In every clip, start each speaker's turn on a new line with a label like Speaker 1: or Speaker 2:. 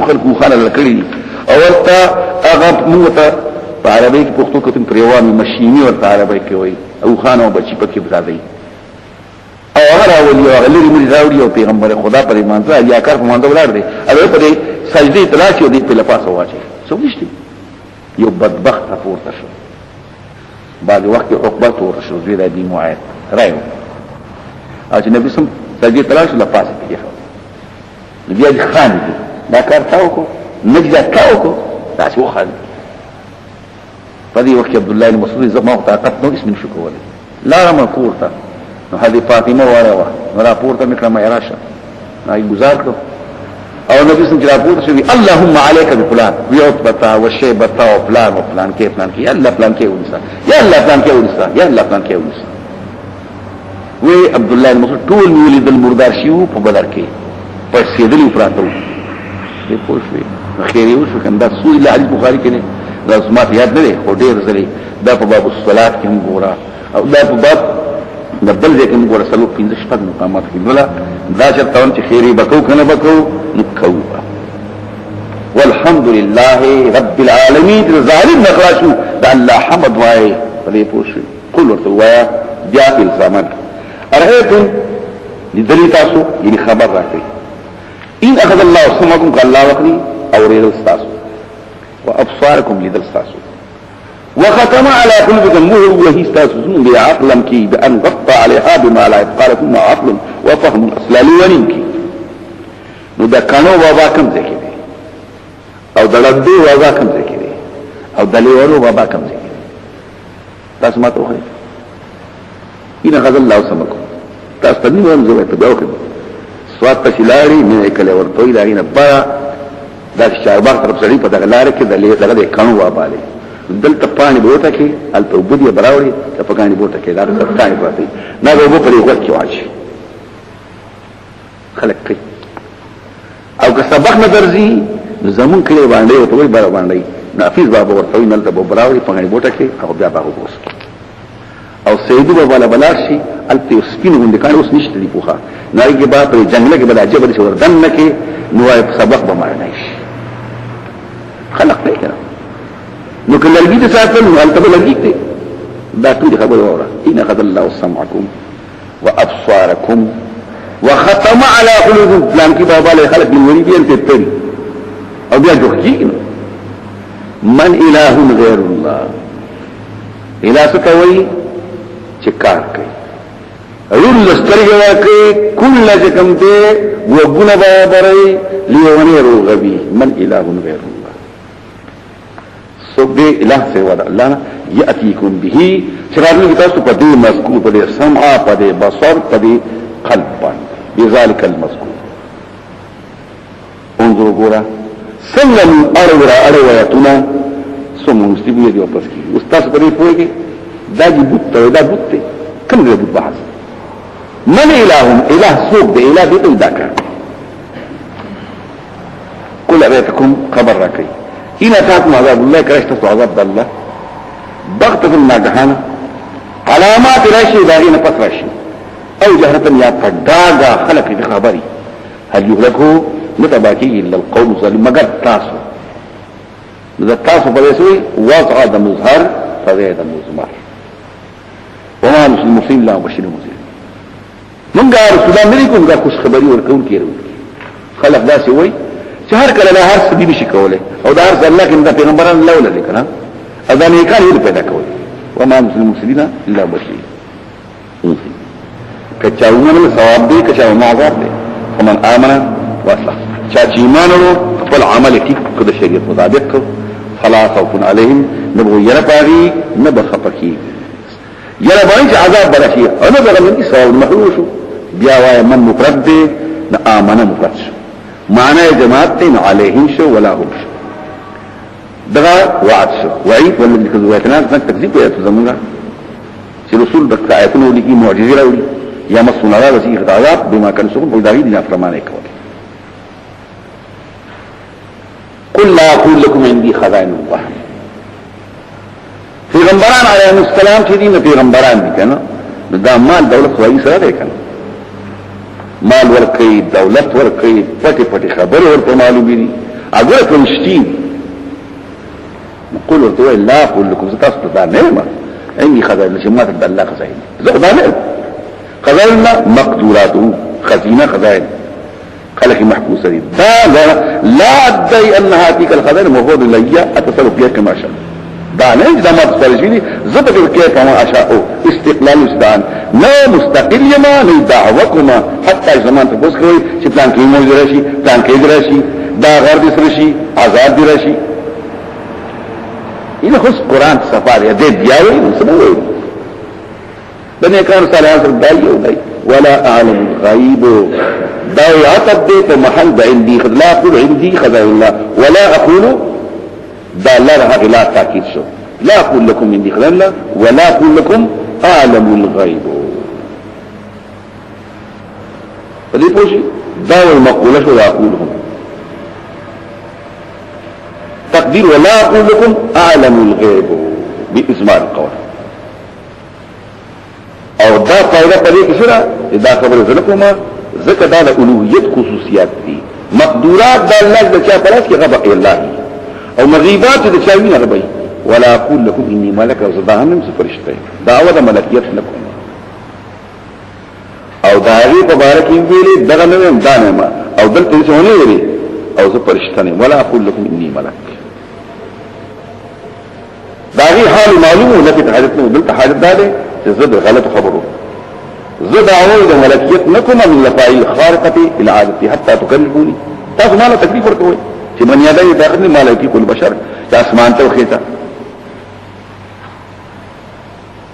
Speaker 1: خلقو خانه لکړي او ورته هغه موږ ته په عربی کې پښتو کې تم پریوان ماشيني ورته عربی کې وای او خانه بچی پکې بزادي او هغه راولي او غلري مې راوړي او پیغمبر خدا پر ایمان ځای یا کار په مانده ولر دي هغه په سجدي تلاشي دی په لپاسه واچي څو نشته یو بدبخت پورته شو بعد وخت عقبه تور شو زیاده دی معاهد رايو او چې نبی سم سجدي تلاشي لپاسه کیږي بیا خان دي دا کار تاو کو نجدا تاو کو دا څه وخت فدي وقت عبد الله المسعود زما طاقت نو اسم نشو کوله لا ما کوړه نو هذه فاطمه وراوه راپورته مکړه مې راشه نای گزار کړ او نبی څنګه راپورته شوی اللهم عليك بفلان ويعتبتا وشيبتا وفلان وفلان کې فلان کې الله فلان کې ونسا يا الله فلان کې ونسا يا الله فلان کې ونسا وی عبد الله المسعود ټول ولید المردار شیو په بدر کې په سیدلی پراتو دې پوښوي خیر یو شو کنده سوی الله البخاري کې دا سمات یاد نه دی خو ډیر زلي دا په باب الصلات کې هم ګورا او دا په باب د بل ځکه موږ ورسلو 15 شپږ مقامات کې ولا دا چې تاون چې خیری بکو کنه بکو نکو والحمد لله رب العالمین ظالم نخلاشو دا الله حمد وای په دې پوښي قل ورته وای بیا په الزامن ارهیتم لدلی تاسو یعنی خبر راکړي ان اخذ الله سمعكم قال الله وقني او ريل تاسو وابصاركم لدل تاسو وختم على قلوبكم مهر وهي استاسسون بعقلم كي بأن غطى عليها بما لا يبقى لكم عقل وفهم أسلالي وننكي نو دا کانو بابا کم ذکی دی او دلدو بابا کم ذکی دی او دلیورو بابا کم ذکی دی تاسمات اوخی اینا غز اللہ سمکو تاستنی ورمزو اتباو کم سوات پشلاری من اکلی ورطوی داغین بارا دا شارباق طرف سڑی پا دغلار که دغل کانو بابا لی دلته پانی بوته کې الته وبدي براوري ته پکانی بوته کې دا څه پاتې نه وبو پرې وخت کې واچي خلک کوي او که سبق نه درځي زمون کې باندې او ته بار باندې نافذ بابا ورته نه ته براوري پکانی بوته کې او بیا باغ وبوس او سیدو بابا لا بلارشي الته سپین غوندې کار اوس نشته دی پوخا نه کې با پر جنگله کې بل عجب شي وردن نه کې نو سبق به معنی شي خلق نه کړه نو کله لګی ته ساتل نو البته لګی ته دا ټول خبره وره ان اخذ الله سمعكم وابصاركم وختم على قلوبكم لان کی بابا له خلق من وريدين تتري او بیا جوړی من اله غیر الله اله سکوي چې کار کوي رول لسترګه کوي کله چې کوم ته وګونه برابرې لیونه روغبي من اله غیر الله سو بے الہ سے وعد اللہ یأتیکم به چرارنی کی تاسو پا دے مذکور پا دے سمعا پا دے بصر پا دے قلبان بذالک المذکور انظرو گورا سنگل اڑورا اڑویتنا سو منصیبو یدی واپس کی استاس پا دے پوئے گے دا جی بوت تا دا بوت تے کم دے بوت بحث من الہم الہ سوک دے الہ دے تو دا کر کل اغیتکم خبر رکھئی ان اتاكم عذاب الله كرشتوا عذاب الله بغتة الناجحانة علامات راشي داغين پس راشي او جهرة يا فداغا خلق في خبري هل يهلكوا نتباكي الا القوم الظالم مگر تاسو اذا تاسو فليسوي وضع دا مظهر فزيد مزمر وما نسل المسلم لا مبشر المسلم منگا رسول الله ملكو منگا خوش خبري ورکون کیرو خلق دا سوي چې هر کله له هر څه دی شي کوله او دا هر الله کې د پیغمبرانو لوله لیکنه اذان یې کار یې پیدا کوي و ما مسلمین الا بشیر کچاونه ثواب دی کچاونه عذاب دی ومن امن واصلح چا چې ایمان ورو خپل عمل کې کده شریعت مطابق فلا خوف عليهم نبغوا يرپاري نبخفقي يرا باندې عذاب برشي انا بغلني ثواب محروش بیا وای من مفرد نه امن مفرد معنى جماعت تين عليهم شو ولا هم شو دغا وعد شو وعيد ولا اللي كذو ويتناز نك تكذيب ويأتو زمنغا سي رسول دكتا آياتنا ولكي معجزي راولي يا مصفنا الله وسيخ عذاب بما كان سوكم فالداغي دينا فرمانه كوالي قل لا أقول لكم عندي خزائن الله في غنبران عليهم السلام شدين في غنبران دي كنا دا مال دولة خواهي سرا دي كنا مال ورکی دولت ورکی پټی پټی خبر ورته معلومی دي اگر فرشتي قل ورته لا اقول لكم ستاسو دا نعمه اني خزائن الجماعه د الله خزائن زه دا نه خزائن مقدوراته خزينه خزائن خلق محبوسه دي لا ادعي ان هذه الخزائن موجود لي اتصرف فيها كما شاء دا نه اذا ما تصرفيني زبط كيف كما اشاء استقلال وجدان لا مستقل ما لا دعوكما حتى زمان تبوس کوي چې پلان کې موږ راشي پلان کې راشي دا غرض راشي آزاد راشي إذا خص قرآن سفاري دي بياوي وسموه بني كانوا صالحان سر داي وداي ولا أعلم الغيب داوي عطب دي فمحل دا عندي لا أقول عندي خزائن الله ولا أقول دا الله رها لا تأكيد شو لا أقول لكم عندي خزائن الله ولا أقول لكم أعلم الغيب فدي بوشي داوي المقولة شو لا أقولهم تقدير ولا أقول لكم أعلم الغيب بإزمار القول او دا قاعده په دې کې سره دا خبره زلکوما ذکر دا د الوهیت خصوصیات دي مقدورات د الله د چا پلاس کې غبا الله او مغیبات د چا وینه غبي ولا اقول لكم اني ملك او زبانم فرشته دعوه د ملکیت لكم او دا غي په باره کې ویلې دغه نه دانه او دلته څه ونه ویلي او زه فرشته نه ولا اقول لكم اني ملك دا غي حال معلومه لکه حاجتنه دلته حاجت ده زد غلط خبره زد اول د ملکیت نکوم من لفائل خارقه العاده حتى تكلموني تاسو مالا تکلیف ورکوي چې من یادای داخلي ملائکی کل بشر چې اسمان ته وخیتا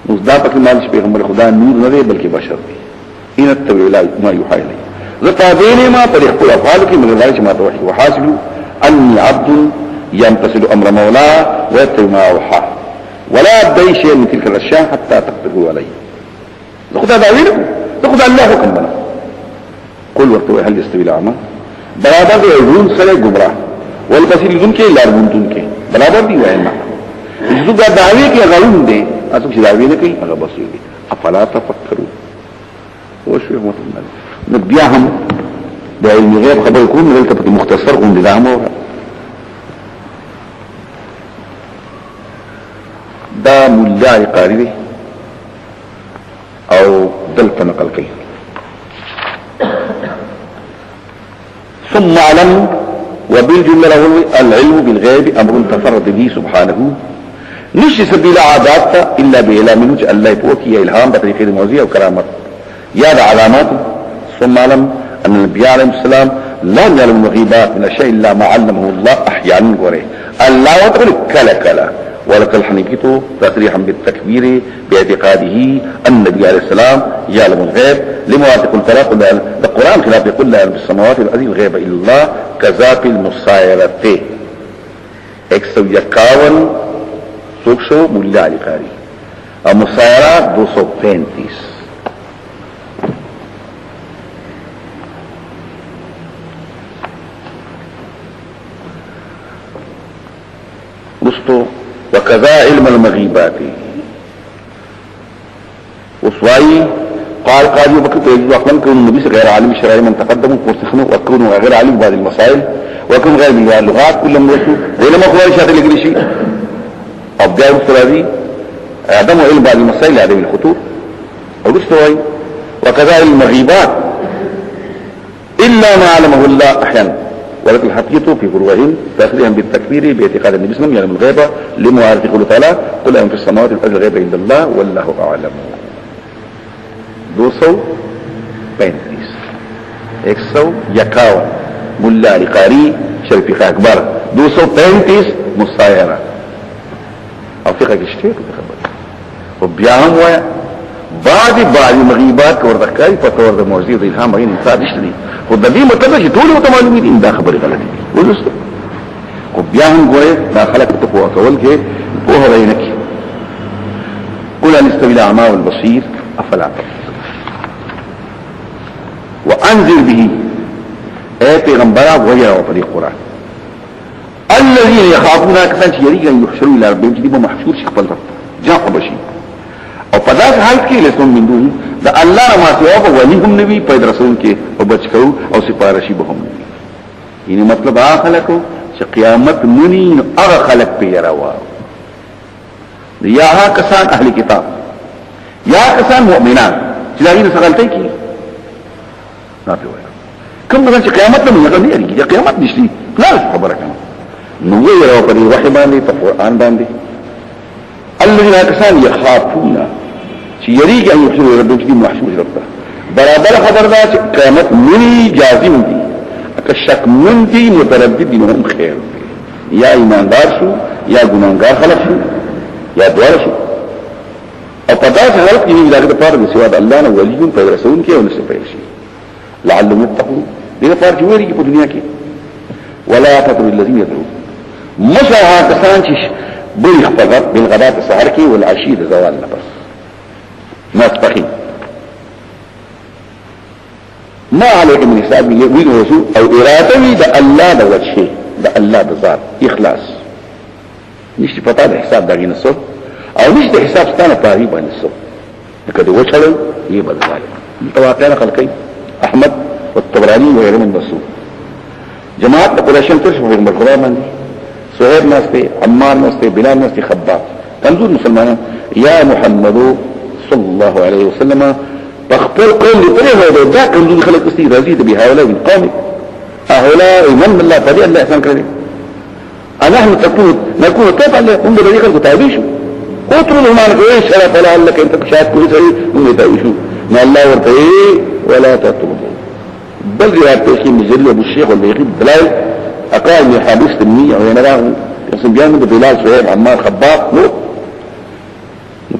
Speaker 1: مصدا پکې مالش پیغمبر خدا نور نه دی بلکې بشر دی ان التویلا ما يحيي لي زتابین ما پر خپل افعال کې من الله چې ما توحي وحاسبوا اني عبد يمتثل امر مولا ويتبع ما اوحى ولا ادعي شيء من تلك الاشياء حتى تقدروا علي خدا داوینکم خدا الله حکم بنا قل ورته هل يستوي الاعمى برابر دی علوم سره گمراه والبصير دن کې لارون دن کې برابر دی وایما چې دا داوی کې غلون دی تاسو چې داوی نه کوي هغه بصیر دی افلا تفکروا وشو متمل نبيا هم د علم غیب خبر کوم دلته مختصر کوم دي دامو دا ملای قاری دی او دلتا نقل کئی ثم علم وبالجملة العلم بالغيب امر تفرد به سبحانه نشي سبيل عادات الا بإله منه الله يبوكي يا الهام بطريقه الموزية وكرامات يا دا علامات ثم علم ان النبي عليه السلام لا يعلم الغيبات من الشيء الا ما علمه الله احيانا وريه الله وتقول كلا كلا ولقد حنيفته تصريحا بالتكبير باعتقاده ان النبي عليه السلام يعلم الغيب لموافق الفراق القرآن خلاف يقول لا يعلم السماوات والارض الغيب الا الله كذاب المصايرة 151 سوکشو ملا علی قاری اور مصايرة 235 رستو وكذا علم المغيبات وصواي قال قاضي بكر يجوز اقوال كون النبي غير عالم الشرعي من تقدموا فرسخنوا وكونوا غير عالم بعض المسائل وكون غير من اللغات كل موجود علم اخواري شاطر لكل شيء ابداع الثلاثي عدم علم بعض المسائل لعدم الخطور ورستواي وكذا علم المغيبات الا ما علمه الله احيانا ولكن حقيقته في فروعهم تأخذهم بالتكبير باعتقاد النبي صلى الله عليه وسلم يعلم الغيبة لمعارض قوله تعالى قل أن في السماوات والأرض الغيبة عند الله والله أعلم 235 ملا لقاري شرفي أكبر 235 مصايرة أو فقه كشتير وبياهم ويا بعض مغيبات كوردكاري فتورد موزير الهام غين انسان اشتري خود دې مطلب چې ټول ته معلومي دي دا خبره غلطه دي ولسته خو بیا هم ګوره دا خلک ته په کول کې په هغه نه کې قل ان استوى الاعمى والبصير افلا تبصرون وانذر به اي پیغمبر وغيره په دې قران الذين يخافون كسان يريغا يحشروا الى ربهم چې دې محشور شي خپل جاء بشي او په داس حالت کې لسون من دون دا الله ما سوا په ولی هم نبی پیدا رسول کې او بچو او سپارشي به هم نبی یعنی مطلب اخله کو چې قیامت منی هغه خلق پیروا یا ها کسان اهل کتاب یا کسان مؤمنان چې دغه څه غلطي کوي نه پیوي کوم څنګه چې قیامت نه یې نه یې قیامت نشي لا خبره کوي نو یې راو په وحی باندې په قران باندې الذين كسان يخافون چې یریږي ان یو رب دې محسوب ربته برابر خبر دا چې قیامت منی جازم دي که شک من دي متردد دي هم خیر یا ایماندار شو یا ګناګار خلک شو یا دوار شو او په داسې حالت کې دغه لپاره د سوا د الله نه ولیون پیدا رسول کې او نشي پیدا شي لعلهم يتقون دغه لپاره چې وریږي په دنیا کې ولا تطر الذين يدعون مشاها کسان چې بری خپل بالغداة السحر کې والعشي د زوال نه بس ناسپخین ما عليك من حساب يوين رسول او ارادوي دا الله دا وجهه دا الله دا ذات اخلاص نشتی پتا دا حساب دا غين الصف او نشتی حساب ستانا تاغيب عن الصف لكا دا وجهه يبا دا ذلك متواقعنا خلقين احمد والطبراني وغير من بسوط جماعت دا قراشن ترشف في المرخبار من دي سهير ناسته عمار ناسته بلال ناسته خباب تنظور مسلمانا يا محمد صلى الله عليه وسلم فاخبر قوم لطريقه دا كنزول خلق استي رزيد بهؤلاء من قومك هؤلاء من الله فدي الله احسان كريم نحن نكون كيف هم بذلك خلق تابيشوا قطروا لهم عنك ايش شرف لعلك انت كشاهد كويس هم يتابيشوا ما الله ورطيه ولا تطلبوا بل رياض تيشي مجرد ابو الشيخ والبيقيد دلائل اقال من حابس تنمية وينراه يقسم بيانه بلال سهيل عمار خباب نو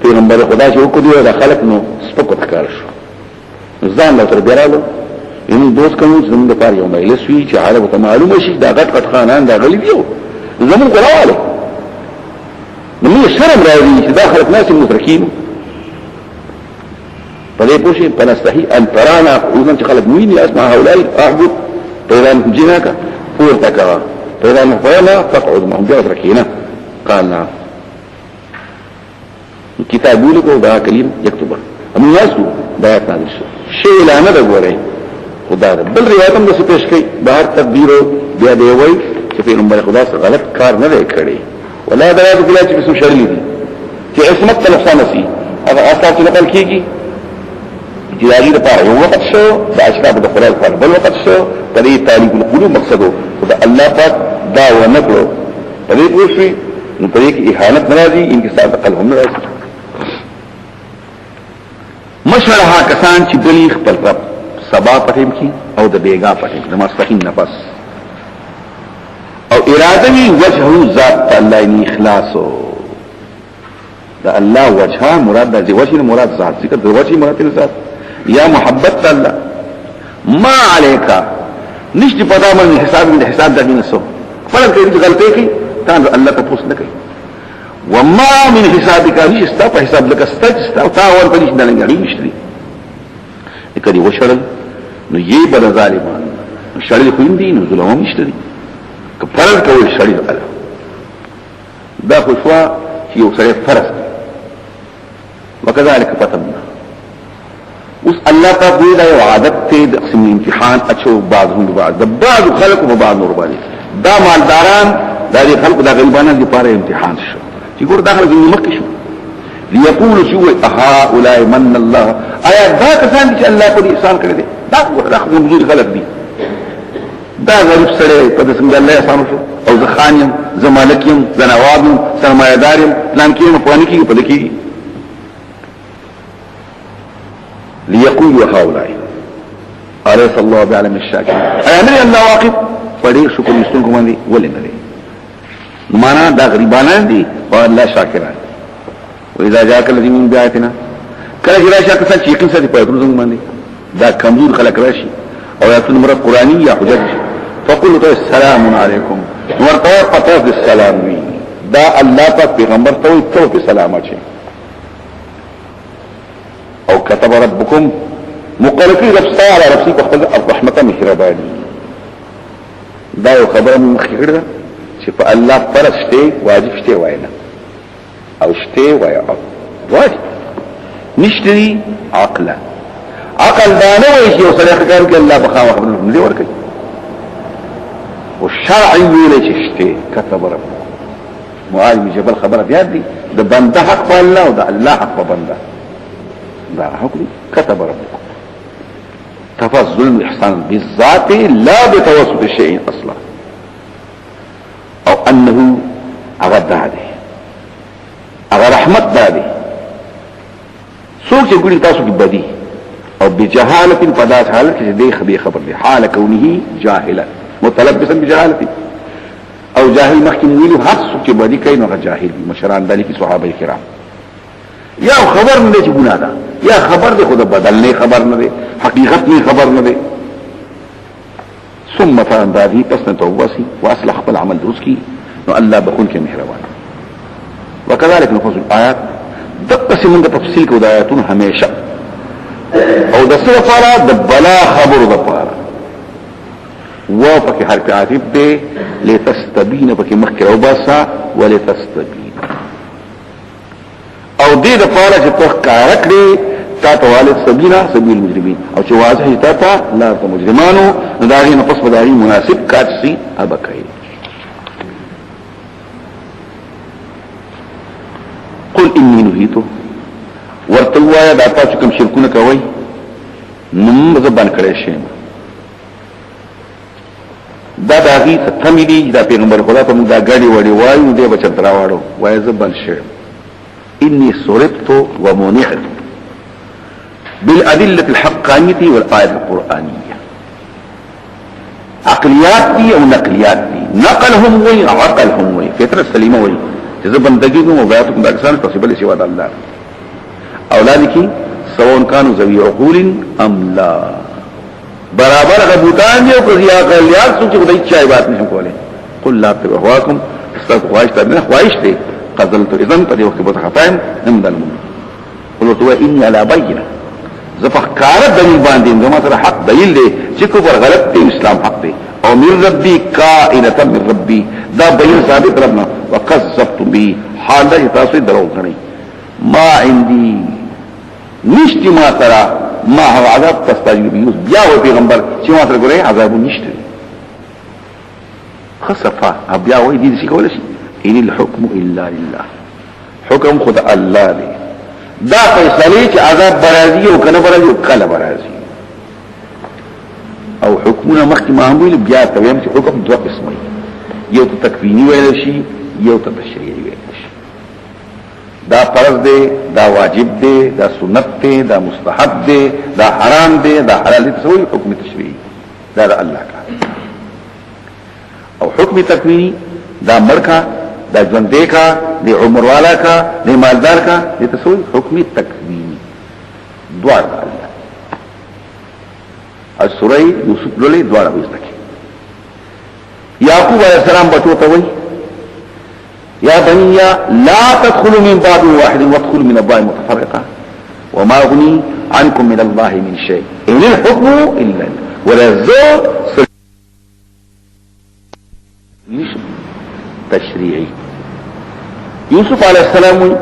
Speaker 1: پیغمبر خدا چې وکړي دا خلق نو سپکو تکار شو ځان له تر بیرالو ان دوست کوم زموږ د پاره یو مجلس وی چې عربو ته معلومه شي دا غټ خانان دا غلی دیو زموږ غواړي نو شرم راوي چې دا خلق ناس مترکین په دې پوښي په نستحي ان ترانا وزن چې خلق مين اسمع هؤلاء اعبد پیغام جناکا پور تکا پیغام فینا تقعد معهم بأتركينا قال نعم کتاب لکو دا کلیم یکتبه امون ناسو دایت نادر شو شیء لانه دا گوره خدا دا بل روایتم دا سپیش کئی بہر تدبیرو بیا دیوئی چه پیغمبر خدا سے غلط کار نده کردی ولا دلاتو کلا چه بسم شرلی دی چه عصمت تا نقصان اسی اگر آثار چه نقل کی گی جداری دا پارا یو وقت شو دا اشراب دا قرآن پارا بل وقت شو تدی تعلیق القلوب مقصدو خدا اللہ پاک دا و نقلو تدی پوشوی نو پدې کې اهانت ناراضي انکسار د قلب هم ناراضي مشورها کسان چې بلی خپل رب سبا پټیم کی او د بیګا پټیم د ماسپخین نفس او اراده وی وجهه ذات الله ان اخلاصو دا الله وجهه مراد د وجه مراد ذات ذکر د وجه مراد ذات یا محبت الله ما عليك نشتی پتا من حساب د دین سو فرض کړي غلطي کی تان الله ته پوښتنه کوي وما من حسابك نشتا په حساب لك استجستا او تاول په نشته لنګړي مشتري کدي وشړل نو یي بل ظالمان شړل خو دي نو ظلم مشتري که فرض کوي شړل الله دا خو شوا چې یو سره فرض وكذلك فتمنا اوس الله تعالی دا یو عادت ته د قسم امتحان اچو بعضهم بعض د بعض خلق و بعض نور باندې دا مالداران دا دي خلق دا غریبانان دي پاره امتحان شو چې ګور داخله کې مکه شو ليقول شو هؤلاء من الله ایا دا کسان چې الله په احسان کړی دي دا ګور داخله موجود خلق دي دا غریب سره په څنګه الله احسان شو او زخانیم زمالکیم زنوابم سرمایداریم پلان کې مپوانی کې په دکی ليقول هؤلاء أليس الله بعلم الشاكرين أيامني الله واقف فدير شكر يستنكم عندي ولن لي مانا دا غريبانان دي والله شاكران وإذا جاءك الذي من بآياتنا كلا جرا شاكر سان چيقين ساتي پايتون زنگ ماندي دا كمزور خلق راشي او يأتون مرد قرآني يا حجج فقلوا تو السلام عليكم ورطوار قطاف السلام دا الله پاک پیغمبر توي تو في سلامات او كتب ربكم مقلقي ربستا على ربسي بخبل الرحمة مهرباني دا یو خبر من مخیر دا چې په الله فرض شته واجب شته واینا او شته وای واجب نشتري عقلا عقل دا نه وایي چې وسره کار کوي الله بخا خبر نه ورکړي او شرعي ویلې چشته كتب ربكم معاذ بن جبل خبره بیا دي د بنده حق په الله او د الله حق په بنده دا حکم كتب ربكم تفضل الاحسان بالذات لا بتوسط الشيء اصلا او انه اغداده اگر رحمت داده سوچ ګوري تاسو کې بدی او بجهاله پدات حالت کې دې خبر دي حال كونه جاهلا متلبسا بجهالته او جاهل مخکې ویلو هر څوک چې بدی کوي نو جاهل دي مشران دالي کې صحابه کرام یا خبر نه چې ګناه ده یا خبر دې خود بدل نه خبر نه ده حقیقت نه خبر نه ده ثم فاندادي پس توبسي واصلح خپل عمل درست کی نو الله بخون کې مهربان وكذلك نفصل الآيات دقس من تفصيل کو دایاتون همیشه او د سره فارا د بلا خبر د فارا وفق حرف عاطف دے لتستبین پکی مخکر او باسا ولتستبین او دې د فارا چې توخ کارک دی تا توالد سبینا سبیل مجرمین او چې واضح تا تا لا تا مجرمانو نداغی نفس بداغی مناسب کاتسی ابکای قل انی نهیتو ورتوایا داتا چکم شرکونه کوي نم زبان کړی شیم دا داغي ستمي دي دا پیغمبر خدا ته موږ دا غاډي وړي وایو دې بچ دراوړو وای زبان شیم اني صرفت ومنعت بالادله الحقانيه والايات القرانيه عقليات دي او نقليات دي نقلهم وي عقلهم وي فطره سليمه وي زبان دقيقه وبياتكم باكثر possible سوى الله اولادکی سواء كانوا ذوي عقول ام لا برابر غبوتان جو قضیہ قلیات سوچ خدای چای بات نشم کوله قل لا تبهواكم استاذ خواهش ترنه خواهش ته قذلت اذن په دې وخت په خطایم هم دلم قلت و اني على بينه زفقار دلیل باندې زما سره حق دلیل دی چې کفر غلط دی اسلام حق دی او من ربي كائنه من ربي دا بین ثابت ربنا وقذبت به حال تاسو درو غني ما عندي نشتی ما سرا ما هو عذاب تستاجر بیوز بیا و پیغمبر چی ما سرا گره عذابو نشتی خصفا بیا و دیدی سی کولشی این الحکم الا لله حکم خود اللہ دی دا فیصلی چی عذاب برازی و کنا برازی و کل برازی او حکمونا مخی ما همویل بیا تویم چی حکم دو قسمی یو تا تکوینی ویلشی یو تا تشریعی ویلشی دا فرض دے دا واجب دے دا سنت دے دا مستحب دے دا حرام دے دا حلال دے تسوی حکم تشریعی دا اللہ کا او حکم تکوینی دا مرکا دا جوندے کا دا عمر والا کا دا مالدار کا دے تسوی حکم تکوینی دوار دا اللہ از سوره یوسف لولے دوارا ہوئیستکی یعقوب علیہ السلام بچو توی يا بني لا تدخلوا من باب واحد وادخلوا من ابواب متفرقه وما اغني عنكم من الله من شيء ان الحكم الا ولا الزور تشريعي يوسف عليه السلام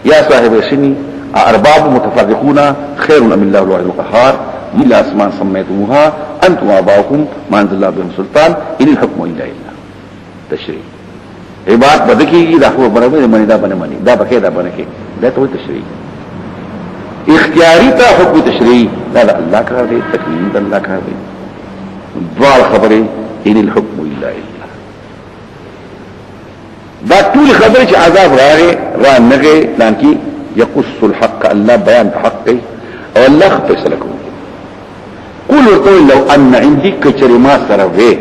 Speaker 1: يا صاحب السن ارباب متفرقون خير ام الله الواحد القهار من اسماء سميتموها انتم واباؤكم ما انزل الله بهم سلطان ان الحكم الا لله تشريعي عبادت بدکی دا خو برابر منی دا بنه منی دا بکې دا بنه کې دا ته تشریع اختیاری ته حکم تشریع دا الله کار دی تکوین دا الله کار دی دوار خبره ان الحكم الا لله دا ټول خبره چې عذاب راغی را نغه لانکی یقص الحق الله بیان حق او الله فیصله کوي قل لو ان عندي كرما سروي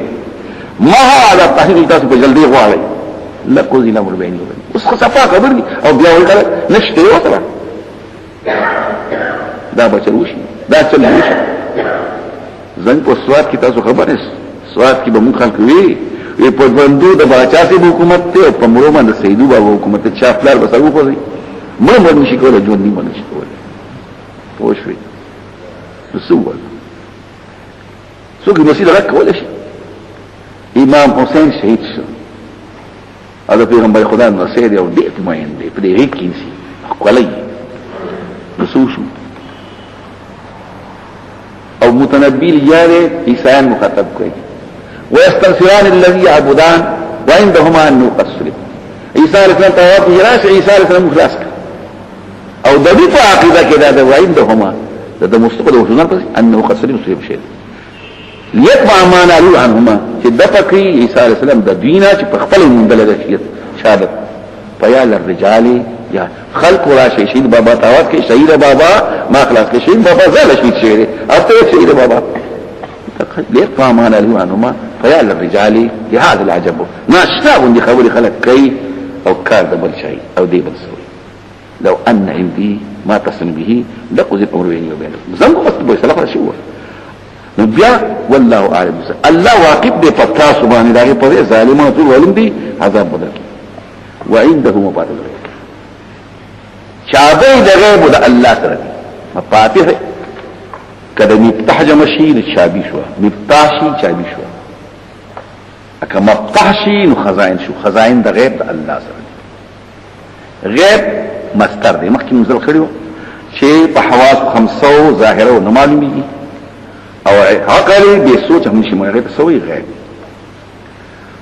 Speaker 1: ما هذا تحقیق تاسو په جلدی غواړي لکو زینا مربینی وبینی اس خصفا خبر دی او بیا ویل نشته یو سره دا بچروشي دا چلوشي زنګ په سواد کې تاسو خبر اس سواد کې به مونږ خلک وی په بندو د باچا سي حکومت ته په مړو باندې سیدو بابا حکومت ته چافلار بسرو کوي مړ نشي کولای ژوند نه باندې شي کولای پوښوي رسول څوک مسیح راک کولای شي امام حسین شهید شو هذا پیغمبر خدا نو سید او دې اطمینان دې په دې کې نشي خپلای رسوشو او متنبی یاره عیسایان مخاطب کوي ويستنصران الذي يعبدان وعندهما انه قد سلم عيسى علیہ السلام تواب جراس عیسی علیہ السلام مخلاص کر او د دې په عقیده کې دا وعندهما د مستقبل وشنان پس انه قد سلم سلم شي ليتبع ما نالو عنهما چې د فکری عیسی علیہ السلام د دینه چې په خپل مندل د شهادت فیا للرجال یا خلق ولا شهید بابا تاوات کې شهید بابا ما خلاص کې شهید بابا زال شهید شهید او ته شهید بابا ليتبع ما نالو عنهما فیا للرجال لهذا العجب ناشتا عندي خبر خلق کوي او کار د بل شي او دی بل سوي لو ان عندي ما تصل به لقضي الامر بيني وبينك زنګو بس به سلام شي نو بیا والله اعلم الله واقف دې پتا سبحان الله په ظالمانو ټول ولم دي عذاب بدل وعنده مفاتيح الغيب شابه د غیب د الله سره مفاتيح کله مفتاح جمشي للشابي شو مفتاح شي شابي شو اکه مفتاح شي نو خزائن شو خزائن د غیب د الله سره غیب مستر دی مخکې نزل کړو چې په حواس 500 ظاهره او معلومي او عقل به سوچ هم شي مغه ته سوې غیب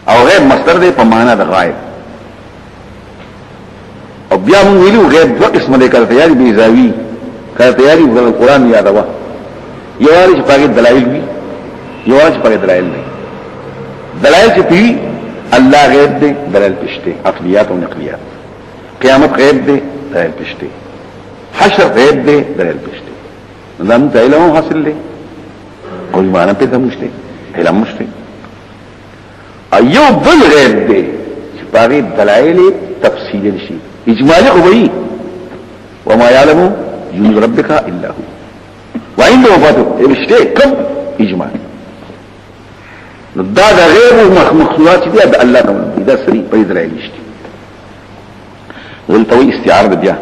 Speaker 1: او غیب مستر دی په معنا د غایب او بیا موږ ویلو غیب دوه قسم دی کړه تیاری به زاوی کړه تیاری د قرآن یادوا یواري چې پاګه دلایل وي یواري چې پاګه دلایل نه دلائل چې پی الله غیب دی دلائل پشته عقلیات او نقلیات قیامت غیب دی دلائل پشته حشر غیب دی دلائل پشته نظام علم حاصل دی او ایمان په دمو شته علم مشته ایو بل غیب دی چې پاره دلائل تفصیل شي اجمالی خو وی وما يعلم جنود ربك الا هو وعنده مفاتيح الغيب كم اجمالی دا غیر مخلوقات دي د الله تعالی دا سری په دلایل نشته ولته استعاره بیا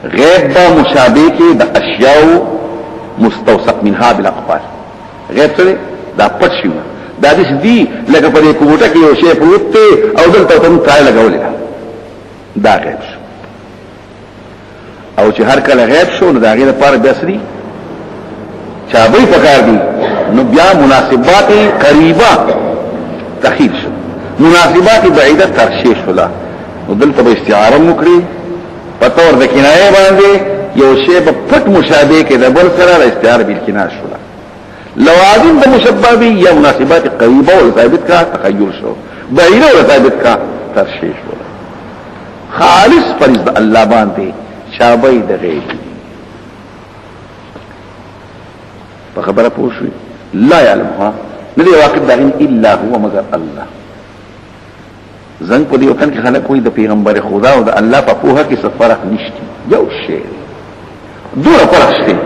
Speaker 1: غیب با مشابه کې د اشیاء مستوثق منها بالاقوال غیب څه دا پټ شي دا دې لکه په دې کوټه کې یو شی پروت او دلته ته تای لګولې دا غیب شو او چې هر کله غیب شو نو دا غیر لپاره بیا سری چابې پکار دي نو بیا مناسبات قریبه تخیل شو مناسبات بعیده ترشیح شولا نو دلته به استعاره وکړي په تور د کنایه باندې یو شی په پټ مشابه کې د بل سره استعاره بالکنایه شولا لوازم د مشببه یا مناسبات قریبه او ثابت کا تخیل شو بعیده او ثابت کا ترشیح شولا خالص فرض الله باندې شابه د غیب په خبره پوښوي لا يعلمها ندي واقف داغين الا هو مگر الله زنګ په دې وکړ کې خلک کوئی د پیغمبر خدا او د الله په پوهه کې څه فرق نشته یو شی دوه فرق شته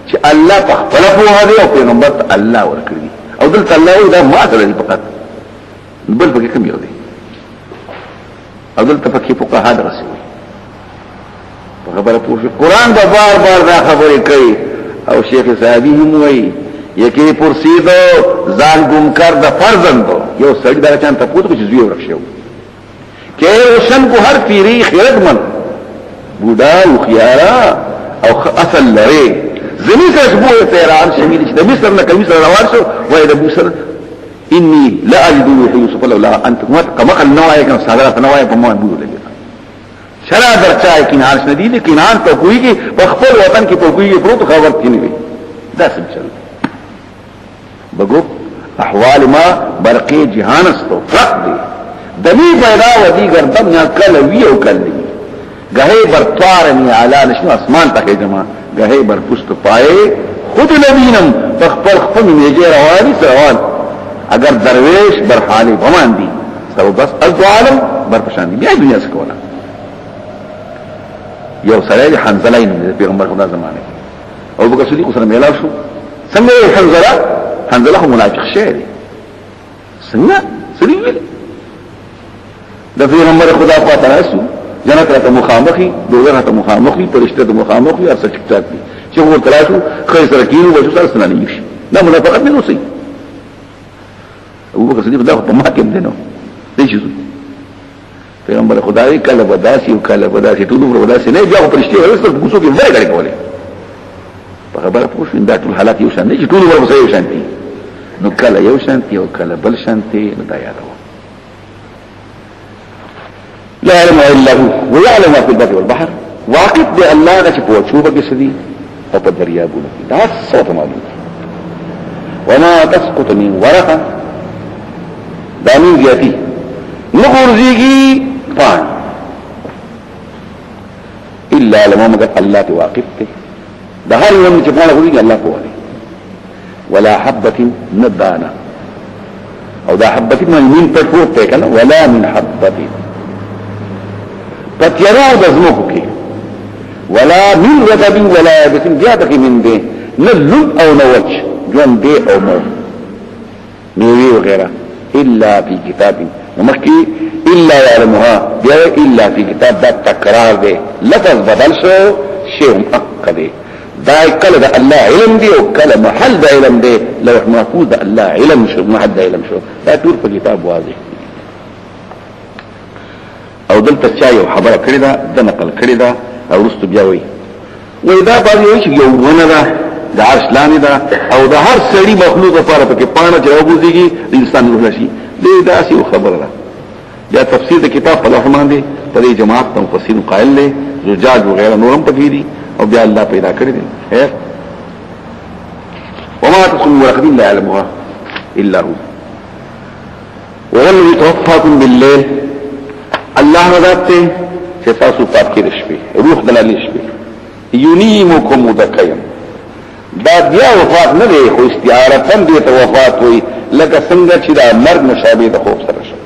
Speaker 1: چې الله په خپل پوهه دی او پیغمبر ته الله ورکړي او دلته الله دا ما سره دی فقط بل پکې کوم یو دی او دلته پکې فقها درسوي په خبره پوښوي قران دا بار بار دا خبرې کوي او شیخ صاحبی هم وایي یکی پرسیدو ځان ګم کړ د فرزندو یو سړی دا چانه پوتو چې زوی ورخښو کې روشن کو هر پیری خیرتمن بوډا او خيارا او اصل لري زمي سره بوې تهران شمیل چې د مصر نه کوي سره روان شو وای د مصر اني لا اجد يوسف لولا انت كما قال نوای کوم صادره نوای په مو بوله لګا شرع درچای کینان شدید کینان ته کوي کې په خپل وطن کې په کوي پروت خبر کینی وي دا څه چل بگو احوال ما برقی جهان استو فرق دی دمی پیدا و دیگر دم یا کلوی او کلوی گهی بر طارنی علا نشنو اسمان تکی جمع گهی بر پشت پائے خود نبینم فخپل خپل میجی روانی سروان اگر درویش بر حالی بمان دی سو بس ازدو عالم بر پشان دی بیای دنیا سکونا یو سرائی حنزلین پیغمبر خدا زمانے او بکر صدیق سلام اعلان شو څنګه حنزله منافق شعر څنګه سړي ویل د پیغمبر خدا په تاسو جنت ته مخامخي دوزخ ته مخامخي پرشته ته مخامخي هر څه ټیک ټاک دي چې ور تراشو خیر سره کینو وجو سره سنانه نشي دا منافقت نه وسی ابو بکر صدیق دا په ما کې دینو دیشو پیغمبر خدای کله وداسي او کله وداسي ټول ور وداسي نه بیا پرشته ورسره ګوسو کې وای غړي کوله په خبره پوښتنه دا ټول حالات یو شان دي چې ټول ور وسه یو شان دي نو کله یو شانتی او کله بل شانتی نو دا یادو لا علم الا هو ويعلم ما في البر والبحر واقف دي الله چې په چوبه کې سدي او په دریابونو کې دا څه معلوم وما تسقط من ورقه دامن جاتی نغرزيږي پان الا لما مگر الله ته واقف ته د هر یو چې په لوري الله کوي ولا حبه ندانا او دا حبه من پټو ته کنه ولا من حبه پتیرا د زمکو کې ولا من رطب ولا يابس زیاده من دې نلم او نوج جون دې او مو نوي وغيرها الا في كتاب ومخي الا يعلمها بیا الا في كتاب دا تکرار دے لفظ بدل شو شیء مؤقت دے دا کله دا الله علم دی او کله محل دا علم دی لوح محفوظ دا الله علم شو محل دا علم شو دا ټول په کتاب واضح او دلته چا یو خبره کړی دا د نقل کړی دا او رستو بیا وی دا باندې وی چې یو ونه دا د عرش لاندې دا او د هر سړي مخلوق لپاره پکې پانه جوابوږي د انسان روح شي دې دا سی خبره ده یا تفسیر د کتاب په لحظه باندې په جماعت مفسرین قائل له زجاج وغيرها نورم پکې دي او بیا الله پیدا کړی دي خیر وما تكون ورقدين لا يعلمها الا هو وهو الذي يتوفاكم بالليل الله ذاته چې تاسو پات کې شپې روح دلالي شپې ينيمكم متقيم دا بیا وفات نه دی خو استعاره تم دی ته وفات وي لکه څنګه چې دا مرګ مشابه د خوب سره شي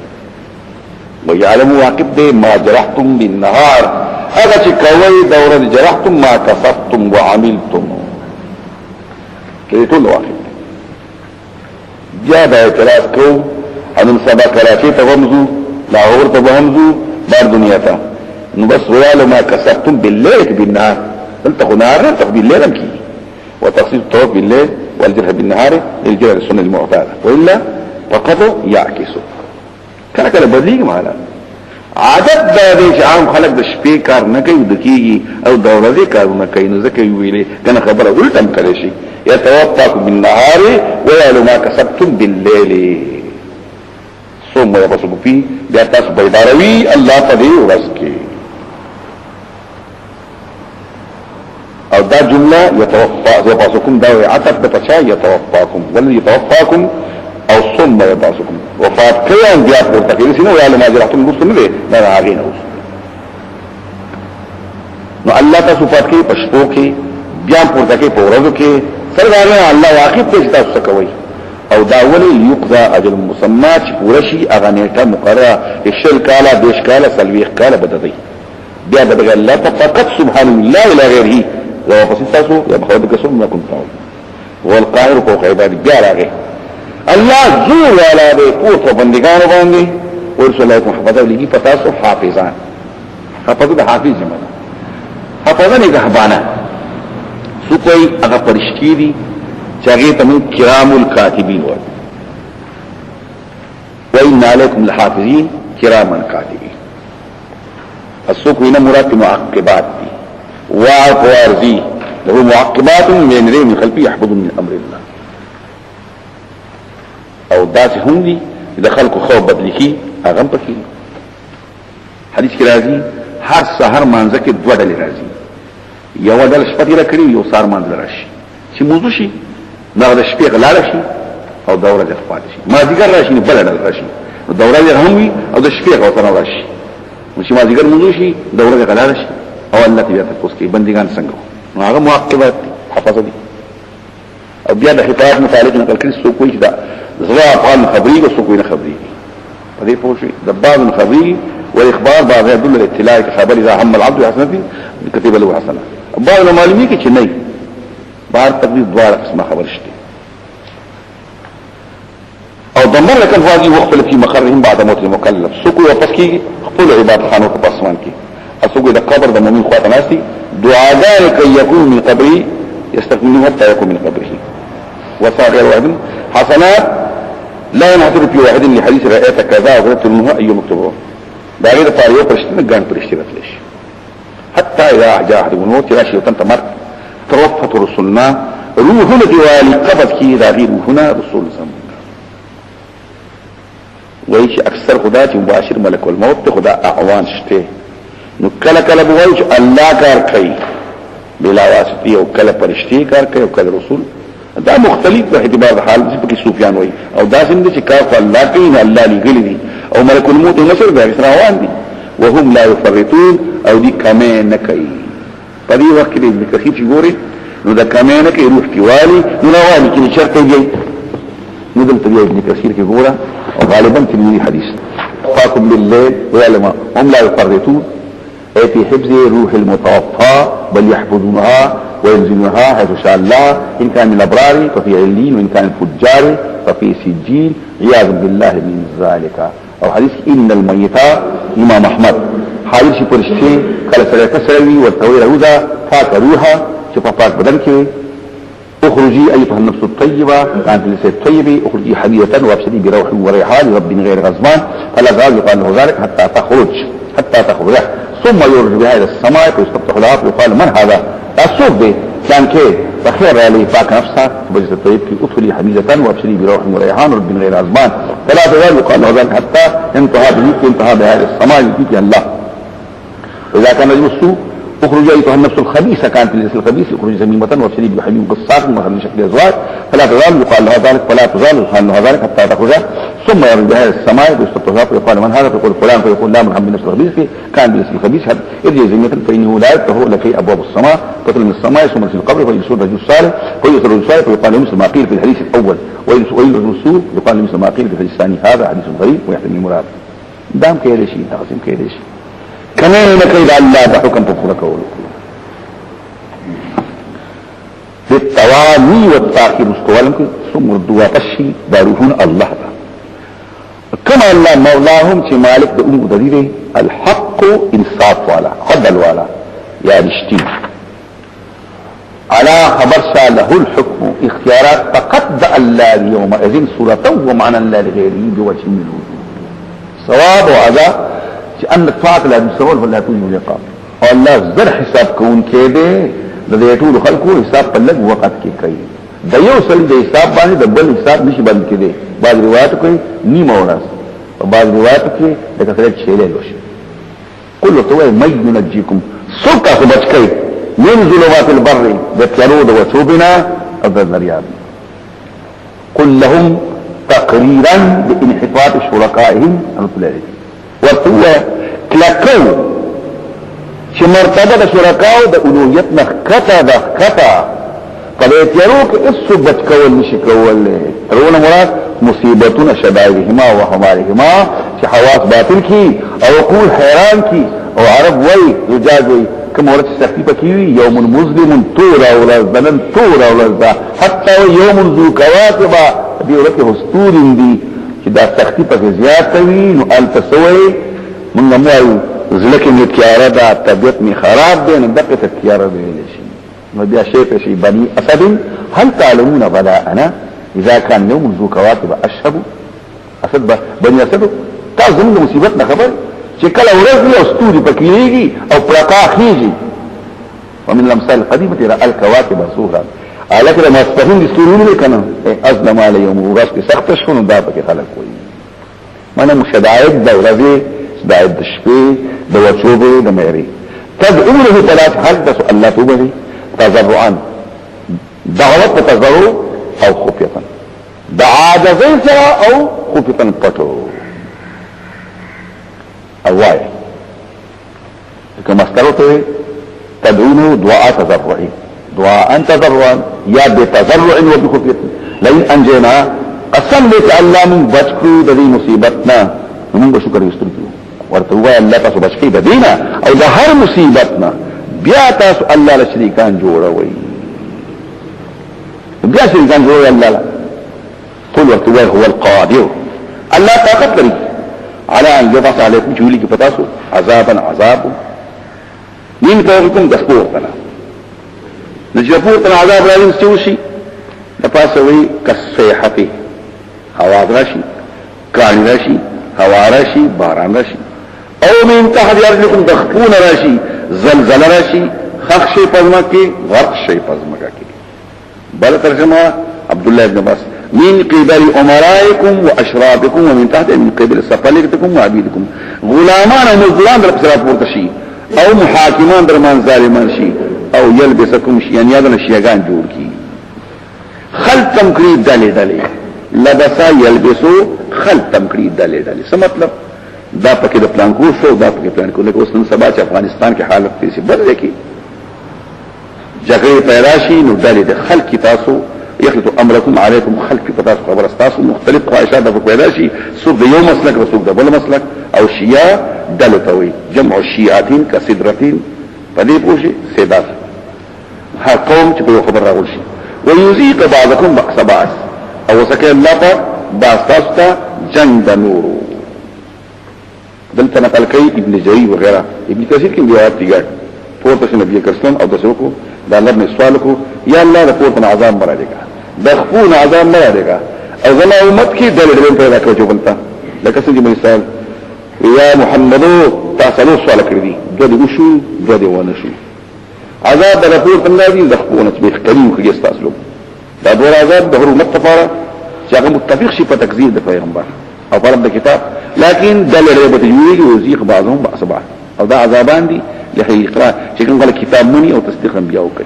Speaker 1: ويعلم واقب دی ما جرحتم بالنهار هذا چې کوي دوره جرحتم ما کسبتم وعملتم کې ټول واقب بیا دا اعتراض کو ان سبا کراچي ته ومزو لاهور ته ومزو بار دنیا ته نو بس ويعلم ما کسبتم بالليل بالنهار انت نهار ته بالليل کی وتخصيص الطواف بالليل والجرح بالنهار للجرح السنة المعتادة وإلا فقط يعكس كلا بديك معنا عادت دا دې عام خلق د شپې کار نه کوي د کیږي او د ورځې کارونه کوي نو ځکه ویلې کنه خبره ولټم کړي شي يتوفاكم بالنهار ويعلم ما كسبتم بالليل ثم يبصم فيه بیا تاسو بیداروي الله تعالی ورسکي او دا جمله يتوفاكم دا عطف د پچا يتوفاكم والذي يتوفاكم او ثم يبعثكم وفات کيان بیا ورته کې سينو يعلم ما جرحتم مسلم له دا هغه نو نو الله تاسو فات کې پښتو کې بیا ورته کې په ورځو کې سرګاره الله واقف ته تاسو کوي او دا ولي يقضى اجل مسمى چې ورشي اغه نیټه مقرره شل کاله دیش کاله سلويخ کاله بددي بیا بدغه الله فقط سبحان الله لا غيره وفصيصه يبخذ كسم ما كنت تعمل والقاهر فوق عباد بیا راغه الله زور والا دې کوټه بندګانو باندې ورسول الله محمد علیه پتاسو حافظان حافظ د حافظ جمله حافظان غهبانه سو کوئی هغه پرشتي دي چې هغه ته کرام الکاتبین وایي وإن عليكم لحافظين كراما كاتبين السوق هنا مراد معقبات دي وارضي له معقبات من يديه من خلفه يحفظون من امر الله او داس هم دي اذا خلقوا خوف بدلكي اغم پکې حدیث کې راځي هر سحر مانځه کې دوه ډلې راځي یو ډل شپه را کړی یو سحر مانځه راشي چې موضوع شي دا د شپې غلا راشي او دوره د خپل شي ما دیګر راشي بل ډل راشي دوره یې هم وي او د شپې غوتنه راشي چې ما دیګر موضوع شي دوره غلا راشي او الله تعالی تاسو کې بندګان څنګه نو هغه معقبات حفظ دي او بیا د خطاب متعلق نقل کړي سو کوئی دا زوا افعال خبري او سو کوئی نه خبري په دې پوه شي د بعض خبري واخبار بعض يدل الاطلاع خبر اذا هم العبد حسنه كتب له حسنه بعض معلومي کې چې نه بار تقدير دوار اسمه خبر شته او دمر لك الفاضي وقفل في مقرهم بعد موت المكلف سو کوئی واپس کی خپل عبادت خانو په پسمان کې اسوګه د قبر د مؤمن خواته ناسي دعاګانې کوي يكون من قبري يستقبلون حتى يكون من قبره وصاغر واحد حسنات لا ينحصر في واحد لحديث رأيت كذا وغيرت منها أي مكتوبه دا غير فاريو پرشتنه ګان پرشتنه تلش حتى اذا جاء احد الموت راشي وتنت مر توفت رسولنا روحنا دیوالی قبض کی دا غیر روحنا رسول زمان وایي چې اکثر خدا چې مباشر ملک الموت ته خدا اعوان شته نو کله کله وایي چې الله کار کوي بلا واسطه او کله فرشتي کار کوي او کله رسول دا مختلف په اعتبار حال چې صوفیان وایي او دا څنګه چې کار الله کوي نه الله لګلی دي او ملک الموت نشر به روان دي وهم لا يفرطون او دي کمه نه کوي په دې وخت کې د کثیر چې ګوري نو دا کمه نه کوي روح کیوالي نو روان کې چرته دی نو دلته یو ابن کثیر کې ګوره او غالبا في الحديث فاكم بالليل ويعلم هم لا يفرطون اي في حفظ روح المتوفى بل يحفظونها وينزلونها حيث شاء الله ان كان من الابرار ففي علين وان كان الفجار ففي سجين عياذا بالله من ذلك او حديث ان الميت امام احمد حادث پرشتي کله سره کسروي ورتوي روزا فاكروها شفا پاک بدن کې اخرجي ايتها النفس الطيبة كانت لسه الطيبة اخرجي حديثا وابشري بروح وريحان رب غير غضبان فلا زال يقال له ذلك حتى تخرج ثم يرجع بها الى السماء فيستفتح لها ويقال من هذا الصوف به كان كي فخير عليه فاك نفسها فبجت الطيب كي ادخلي حميدة وابشري بروح وريحان رب غير غضبان فلا زال يقال له ذلك حتى انتهى بها الى السماء يؤتيك الله واذا كان رجل السوء اخرج ايتها النفس الخبيثه كانت للنفس الخبيث اخرج زميمه وابشري بحميم قصاص ومهر من شكل ازواج فلا تزال يقال لها ذلك يقال لها ذلك حتى تخرج ثم يرد بها السماء ويستطرها فيقال من هذا فيقول فلان فيقول لا من حمل نفس الخبيث كان بالنفس الخبيث ارجع زميمه فانه لا يفتح لك ابواب السماء فتل من السماء ثم في القبر فيسود رجل صالح فيسود رجل صالح فيقال له مثل ما قيل في الحديث الاول ويسود رجل سوء يقال له مثل ما قيل في الحديث الثاني هذا حديث غريب ويحتمل المراد دام كده شيء تقسيم كده شيء كمان كيد الله بحكم تفرق ولكم في التواني والتاخير مستوالم ثم ردوا تشي باروحون الله كما الله مولاهم چې مالک د امور دلیل الحق انصاف والا عدل والا یا رشتي على خبر شاء له الحكم اختيارات فقد الله يوم اذن صورة ومعنى الله لغيره بوجه من الوجود ثواب وعذاب ان الطاعه لا تسول ولا توجب العقاب والله زر حساب كون كده د دې ټول خلکو حساب په لږ وخت کې کوي د یو سل د حساب باندې د بل حساب نشي باندې کېده بعض روایت کوي نیمه ورځ او بعض روایت کې د کثرت شیله لوشي کله توه مې ننجيكم سوکا خو بچ کوي من ظلمات البر د ترود وتوبنا او د ذریاب قل لهم تقريرا بانحطاط شركائهم المثلث ورتوه کلکو چې مرتبه د شرکاو د اولویت نه کته کله تیرو کې اس بچ کول نشي کولای رونه مراد مصیبتونه شدائدهما وهمارهما چې حواس باطل کی او قول حیران کی او عرب وای رجاج وای کوم ورته سختی پکې وي یوم مظلم تورا ولز بلن تورا ولز حتی یوم ذو کواكب دی ورته هستور دي چې دا سختی پکې زیات وي نو التسوي من نمو زلکه می تیاره دا طبیعت می خراب دی نو دقه تیاره دی شي نو بیا شي بني اسد هل تعلمون ولا انا اذا كان يوم ذو كواكب اشهب اسد بني اسد تاسو موږ مصیبت نه خبر چې کله ورځ او ستوري پکېږي او پرکا خيږي ومن الامثال القديمه ترى الكواكب صورا الکه ما استفهم دي ستوري کنه ازلم علی يوم ورځ کې سخت شونه دا پکې خلک کوي معنی مشدائد د ورځې دائد الشفي دواتوبه دميري تدعونه ثلاث حدث الله توبه تضرعا دعوت تضرع او خفية دعا جزين سرا او خفية پتو اواي كما استروته تدعونه دعاء تضرعي دعاء تضرعا يا بتضرع وبخفية لئن انجينا قسم لك الله من بچكو دي مصيبتنا ومن شكر يستركو ورته وای الله تاسو بچی د دینه او د هر مصیبتنا بیا تاسو الله له شریکان جوړوي بیا شریکان جوړوي الله قل ورته وای هو القادر الله طاقت لري على ان يبعث عليكم جولي کې پتاسو عذاب من فوقكم دسپورتنا نجپورتنا عذاب راځي سوشي لپاسوي کسيحته هوا راشي کانی راشي هوا راشي باران راشي او من تحت ارجلكم دخپون راشي زلزله راشي خخ شي پزما کې غرق شي پزما کې بل ترجمه عبد الله بن عباس من قبل امرائكم واشرافكم ومن تحت من قبل سفلكم وعبيدكم غلامان او مزدوران در پسرات پورتشي او محاکمان در من ظالمان شي او يلبسكم شيئا يادنا شيئان جوړ کی خلطم کړی دلې لبسا يلبسو خلطم کړی دلې څه مطلب دا پکې د پلان کو شو دا پکې پلان کو لکه اوس نن سبا چې افغانستان کې حالت دې سي بدل کی جګړه پیدا شي نو دلې د خلق تاسو يخلط امركم عليكم خلق پتاس خبر استاسو مختلف خواهشات د پیدا شي سو د یو مسلک رسول د بل مسلک او شیعه دلتوي جمع الشيعاتين كسدرتين پدې پوښي سیدات هر قوم چې په خبر راغلی شي ويذيق بعضكم بأس بعض او سکه الله په باستاستا جنگ نور دلته نقل کوي ابن جرير وغيرها ابن كثير کې روایت دي پورته نبی کریم او دسو کو دا الله نے سوال کو یا الله د پورته عذاب مرا دیګه د خپل عذاب مرا دیګه او زما امت کې دلته پیدا کوي بلتا لکه څنګه مثال یا محمد تاسو سوال کړی دي دوی وشو دوی ونه شو عذاب د پورته باندې د خپل تبلیغ کوي خو یستاسلو دا دور عذاب د حرمت لپاره چې هغه متفق شي په تکذیب د پیغمبر او په د کتاب لكن دلته به یوږي وزيق بعضهم بعض او دا عذابان دي لحقيقه چې کوم کتاب مني او تصديق انبياء کوي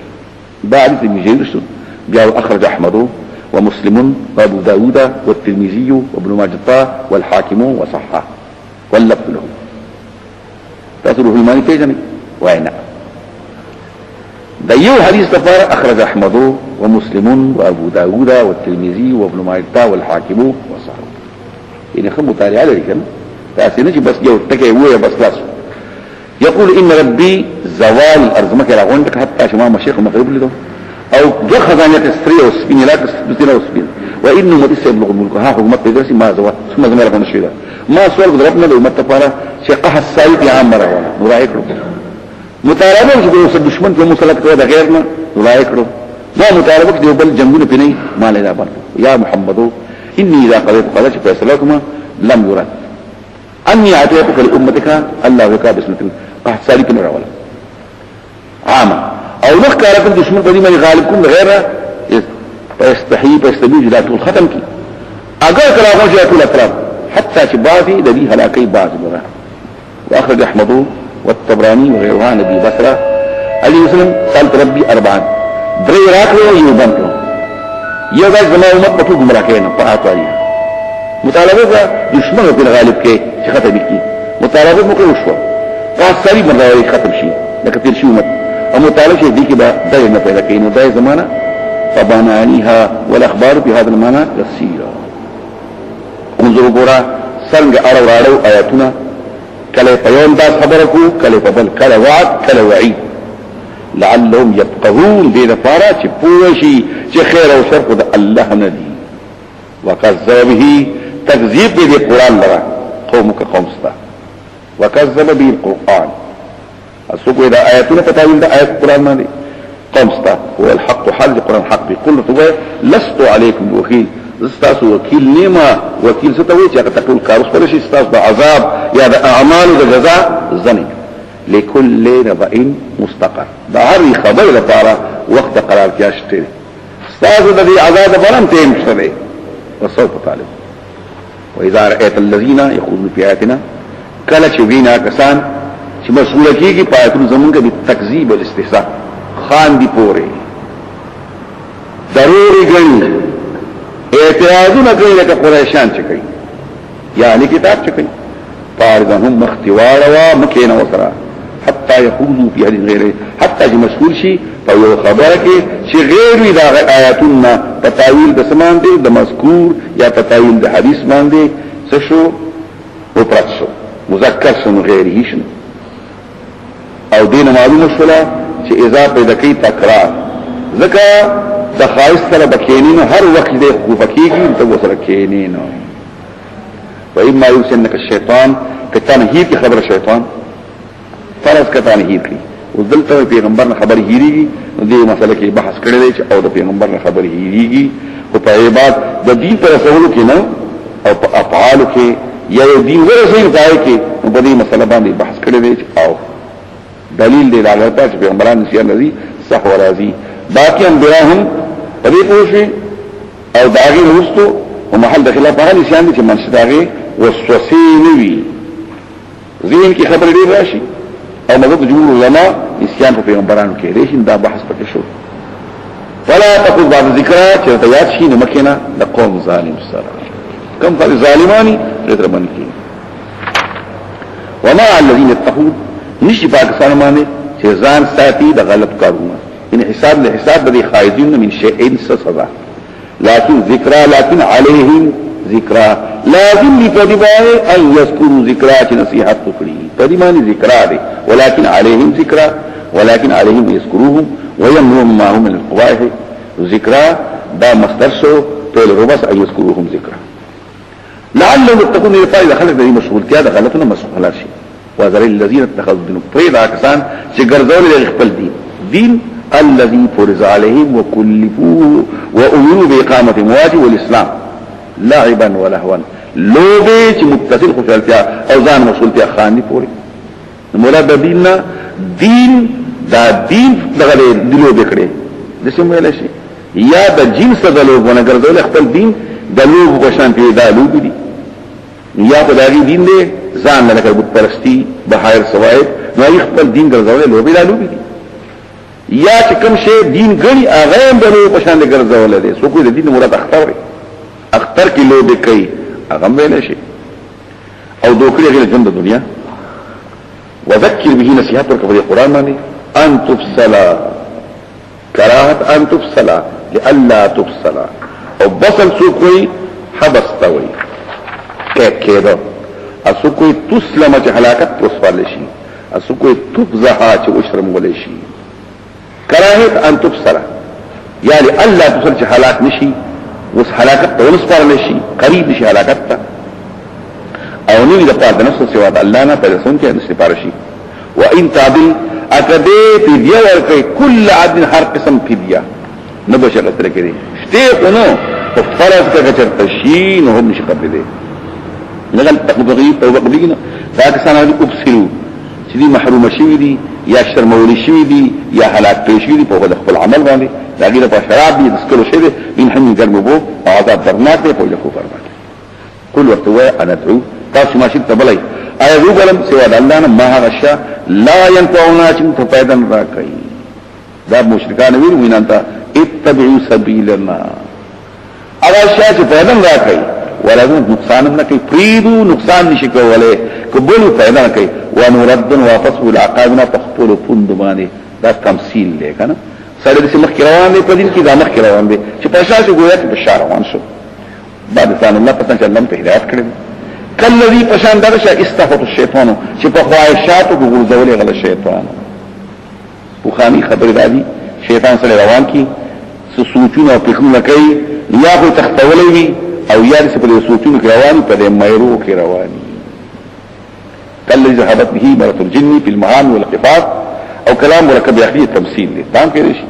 Speaker 1: بعد ابن جرير بيا اخرج احمد ومسلم وابو داود والترمذي وابن ماجه والحاكم وصححه واللفظ له تاسو في الماني پیژنئ واینا دا یو حدیث لپاره اخرج احمد ومسلم وابو داود والترمذي وابن ماجه والحاكم وصححه ان خو مطالعه لري کنه تاسو نه چې بس یو ټکی وای بس خلاص يقول ان ربي زوال الارض ما كان عندك حتى شمال مشرق المغرب له او دو خزانه السريه والسبين لا تسبين والسبين وانه مدس يبلغ الملك ها حكومت بيدرس ما زوال ثم زمان كان شيء ما سؤال ضربنا لو متفاره شقها السالب يا عمر مرايك مطالبه چې دشمن په مسلک ته د غیرنا مرايك ما مطالبه دی بل جنگونه پني ما لا بل يا محمد اني اذا قضيت قضاء فيصلكما لم يرد اني اعطيتك لامتك الله وكا بسمتك قحط سالك نراولا عاما او نخكاركم دشمن قديما يغالبكم غيره فيستحيي فيستبيج لا تقول ختم کی اگر کراغون جاء طول اطراف حتى شباذي لدي هلاكي بعض مرة واخرج احمد والطبراني وغيرها نبي بصرة عليه وسلم سالت ربي اربعان دري راكلو يوبان كلو يوغاز زمان امت بطو گمراکينا فاعتو عليه مطالبه دشمن په غالب کې چې ختم کی مطالبه مو کوي شو قاص سری مرغوي ختم شي لکه تیر شي امت او مطالبه دي کې دا دای نه پیدا کینو دای زمانہ فبانانيها والاخبار في هذا المعنى كثيره انظروا ګورا څنګه اړو آیاتونه کله په یوم دا خبره کو کله په بل کله وعد کله وعید لعلهم يفقهون دې لپاره چې پوښي چې خیر او شر د الله نه دي وكذب به تكذيب به القرآن لرا قومك قومستا وكذب به القرآن السوق إذا آياتنا فتاويل ده آيات القرآن ما دي قومستا هو الحق حال القرآن حق بكل طبع لست عليكم بوكيل استاسو وكيل نيما وكيل ستويت يا تقول كاروس فرشي استاس بعذاب يا ده اعمال ده جزاء زني لكل نبأ مستقر ده هر خبر لپاره وقت قرار کیاشته استاسو ده عذاب برم تیم شوه وسوف طالب واذا رأيت الذين يخوضون في آياتنا کله چې وینا کسان چې مسؤل کیږي پاتون زمونږه د تکذیب او استهزاء خان دی پوره ضروري ګڼي اعتراضونه کوي لکه قریشان چې کوي یعنی کتاب چې کوي فارضهم مختوار و مکینا وسرا حتى يخوضوا في هذه غيره حتى چې مسؤول شي په یو خبره کې چې غیر وی دا آیاتونه په تاویل د سمان دي د مذکور یا په تاویل د حدیث باندې څه شو او پرڅو مذکر شنو غیر هیڅ او دین معلومه شولا چې اذا پیدا کوي تکرار ځکه د خاص سره بکینینو هر وخت دې خوفکیږي ته وسره کینینو و اما يسنك الشيطان كتنهيد کی خبر شیطان فرض کتنهيد کی ودلته پیغمبر نه خبر هیریږي دې مسله کې بحث کړی دی او د پیغمبر نه خبر هیریږي او په عبادت د دین پر رسولو کې نه او په افعال کې یا دین ورسې ځای کې په دې مسله باندې بحث کړی دی او دلیل دی راغلی چې پیغمبران نشي نزي صح ورازي باقي انبیاء هم په دې پوښي او داغي وستو ومحل د خلاف هغه نشان دي چې منشد داغي وسوسه نوي ذهن کی خبر ډیر راشي او مګر جمهور علماء اسلام په پیغمبرانو کې ریشن دا بحث پکې شو ولا تقول بعض ذکرات چې ته یاد شي نو مکینا د قوم ظالم سره کم فر ظالمانی غیر باندې وما الذين اتقوا نشي پاکستان باندې چې ځان ساتي د غلط کارونه ان حساب له حساب د خائزین من شيء سزا لكن ذکرى لكن عليهم ذکرى لازم لپدیبای ان يذكروا ذکرى چې نصيحت وکړي پدیمانی ذکرى دي ولكن عليهم ذکرى ولكن عليهم يذكروهم ويمنعهم ما هم من القبائح ذکرى دا مصدر شو طول ربس ان يذكروهم ذکرى لعلهم يتقون لفائدة خلق دي مشغولتیا دا غلطنا مسؤولا شي وذر الذين اتخذوا دين فريد آکسان چې ګرځول لري خپل دین الذي فرض عليهم وكلفوه وأمروا بإقامة مواجه والإسلام لعبا ولهوا لوبه چې متصل خوشالتیا او ځان مسؤولتیا خاني پوری مولا د دیننا دین دا دین دغه دلو بکړي د څه ویل شي یا د جنس د لوبونه ګرځول خپل دین د لوب غشان په دا لوب دي یا په دغه دین دې ځان لکه بت پرستی بهایر سوایب نو خپل دین ګرځول لوب لا لوب دي یا چې کوم شی دین غني هغه د لوب په شان ګرځول دي سو کوی د دین مراد اختر کی لوب کوي هغه ویل شي او دوکړي غیر ژوند د دنیا وذكر به نصيحت ورکړه په قرآن باندې ان تفصل کراهت ان تفصل لالا تفصل او بصل سو کوئی حبستوي کېدو اسو کوئی تسلم چې هلاکت وسوال شي اسو کوئی تفزها چې وشرم ولې شي کراهت ان تفصل یعنی الله تفصل چې هلاک نشي وس هلاکت وسوال شي قریب شي هلاکت ته او نوی د پاره د نفس سوا د الله نه پیدا سون کې نسپارشي وان تعدل اکدی فدیه ورکړي کل عدل هر قسم فدیه نه بشره تر کې دي شته نو په فرض کې چرته شي نو هم نشي قبل دي لغل تقبغي توبغينا ذاك سنه ابصروا چې دي محروم شي دي یا شرمول شي دي یا هلاک شي دي په خپل عمل باندې دا غیره په شراب دي دسکلو شي دي ان هم ګرمبو او عذاب درناک دي په لکو فرمان كل وقت انا ادعو تاسو ما شئت بلای ایا یو بلم سوا د الله نه ما غشا لا ينفعنا چې ته پیدا نه راکړي دا مشرکان ویل وینانتا اتبعوا سبیلنا اغه شای چې پیدا نه راکړي ولازم نقصان نه کوي پریدو نقصان نشي کولای قبول پیدا نه کوي ونرد واپس العقابنا تخطل فندمانه دا تمثيل دی کنه سره د مخ روان دی په دین کې دا مخ روان دی چې په شاشه ګویا کې بشار روان شو بعد ثان الله پتہ چې الله په هدایت کړی کلذي پشان درشه استفط الشیطان چې په خواهشات او ګرځولې غل شیطان بخاری خبر دادی شیطان سره روان کی سوچونه او فکرونه کوي یا خو تختولې وي او یا دې په سوچونو کې روان په مېرو کې رواني کلذي ذهبت به مرة الجن في المعاني والقفات او كلام مركب يحيي التمثيل دي تام کې شي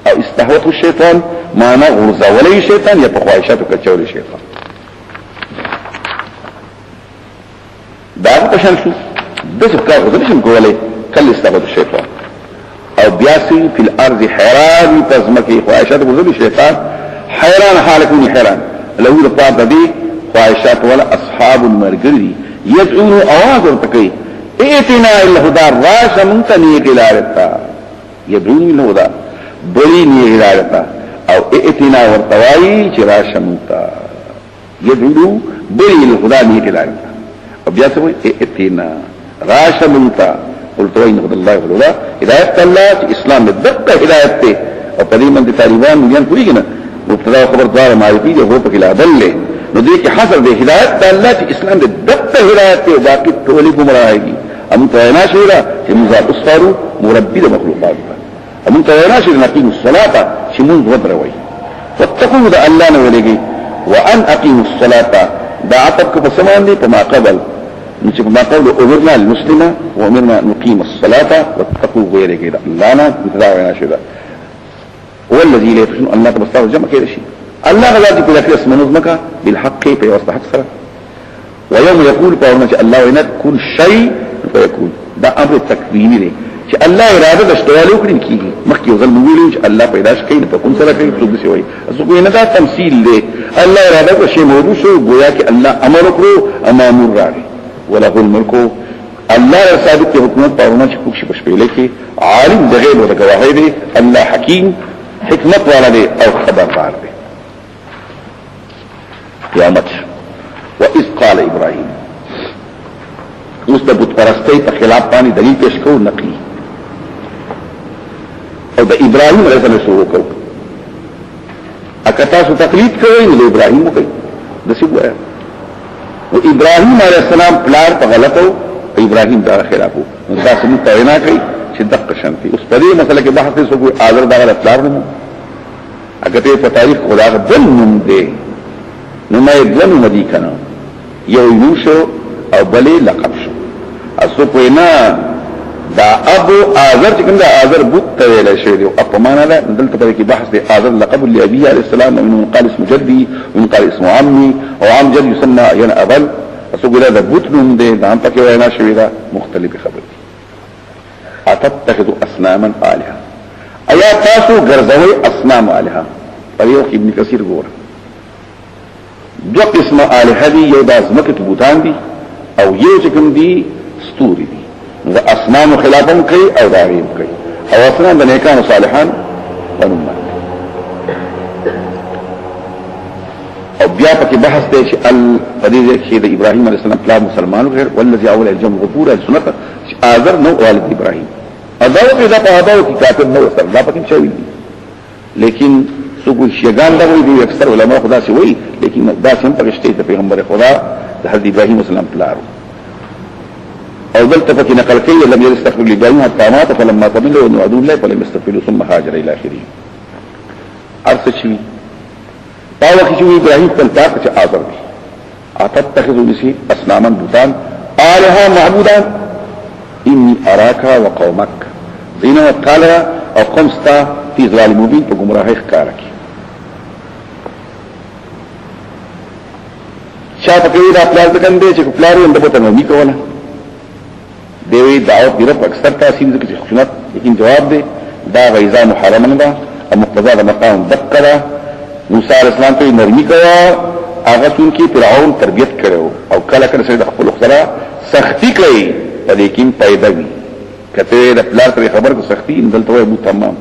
Speaker 1: او استهوت الشیطان معنا ورزولې شیطان یا په خواهشات او کچولې شیطان داغه پشان شو د څه کار غوښتل شم کولای کله استغفر الشیطان او بیاسی فی الارض حیران تزمکی خواهشات غوښتل شیطان حیران حالکونی حیران له د پاره دی خواهشات ولا اصحاب المرګری يدعون اواز ورتکی ایتنا الهدى راش منتنی الهدى يدعون الهدى بلینی الهدى او ایتنا ورتوای چې راش منتا يدعون بلی الهدى نی الهدى بیا سوي اتینا راشمنتا قلت وين قد الله ولا هدايت الله اسلام دقه هدايت ته او په دې باندې طالبان مليان پوریږي نه مبتدا خبر دار معرفي دی هو په کلا بل نو دې کې حاصل دی هدايت الله اسلام دقه هدايت ته باقي ټول ګمراهي ام ته نه شيرا چې موږ اصفارو مربي د مخلوقات ام ته نه شيرا نقيم الصلاه چې موږ ودروي واتقوا ذا الله نه ولګي وان اقيموا الصلاه دا عطب په سمان دي په ما قبل نجيب ما قول أمرنا المسلمة وأمرنا نقيم الصلاة واتقوا غير كده الله نا متداوينا شده هو الذي لا يفشن الله تبصره الجمع كده شيء الله غلاتي كده في اسم نظمك بالحق في وسط حق صلاة ويوم يقول قولنا الله وينات كل شيء فيكون ده أمر التكويني لي چې الله اراده د اشتوالو کړی کیږي مخکې ځل ویلو چې الله پیدا شي په کوم سره کوي څه وي اسو کو نه دا تمثيل دی الله اراده کو شی موجود شو گویا چې الله امر وکړو امامور راغی وله الملک الله ثابت حکومت پاونه چې پوښي پښپېلې کې عالم د غیب او د گواهی دی الله حکیم حکمت والا دی او خبردار دی قیامت واذ قال ابراهيم مستبوت پرستی په خلاف باندې دلیل پیش کو نقلی او د ابراهيم علیه السلام شروع کو اکتا سو تقلید کوي د ابراهيم کوي د څه وایي او ابراهيم علیه السلام پلار په غلطو ابراهيم دا خلافو تاسو مو تعینا کوي چې دقه شانتي اوس په دې مسله کې بحث وسو کوئی اذر دا غلط پلار نه اګه ته په تاریخ خدا غدن نوم دی نو مې دنه مدي کنه یو یوشو او بلې لقب شو اسو کوینا دا ابو آذر چې کنده آذر بوت تویل شوی دی او په معنا ده دلته په کې بحث دی آذر لقب لابي عليه السلام من قال اسم جدي ومن قال اسم عمي او عم جد يسمى ين ابل اسو ګره دا بوت نوم دی دا هم پکې وینا شوی دا مختلف خبر دي اتتخذوا اصناما الهه ایا تاسو ګرځوي اصنام الهه په یو ابن کثیر ګور دو قسم الهه دي یو د ازمکه بوتان دي او یو چې کوم دي ستوري دي د اصنام خلافم کوي او داریم کوي او اصنام د نیکانو صالحان ونمان او بیا پکې بحث دی چې الفدیده کې د ابراهیم علیه السلام پلان مسلمانو غیر والذي اول الجمع غفور السنه اذر نو والد ابراهیم اذا اذا قاعده کې کاتب نو سره دا پکې شوی لیکن سوق شیغان دا وی دي اکثر علما خدا سي وی لیکن دا سم پرشته د پیغمبر خدا د حضرت ابراهیم السلام پلارو او دلته پکې نقل کوي لم يستغفر لابراهيم حتى مات فلما قبل انه عدو الله فلم يستغفر ثم هاجر الى اخره ارسچوي دا وخت چې ابراهيم خپل پاک چې آزر دي اتتخذوا نسي اصناما بوتان الها معبودان اني اراك وقومك دينا قال او قمستا في ظلال مبين په گمراهي ښکارا کی شاته کوي دا پلار د کنده چې پلار یې اندبته نو میکوله دیوی دعوت دی رب اکثر تاثیر ذکر خشونت لیکن جواب دے دا غیزا محرمن دا او مقتضا دا مقام دق دا موسیٰ علیہ السلام تو نرمی کوا آغا سنکی فرعون تربیت کرو او کلا کلا سرد خپل اخترا سختی کئی لیکن پیدوی کتے دا پلار تر خبر کو سختی اندلتو ابو تمام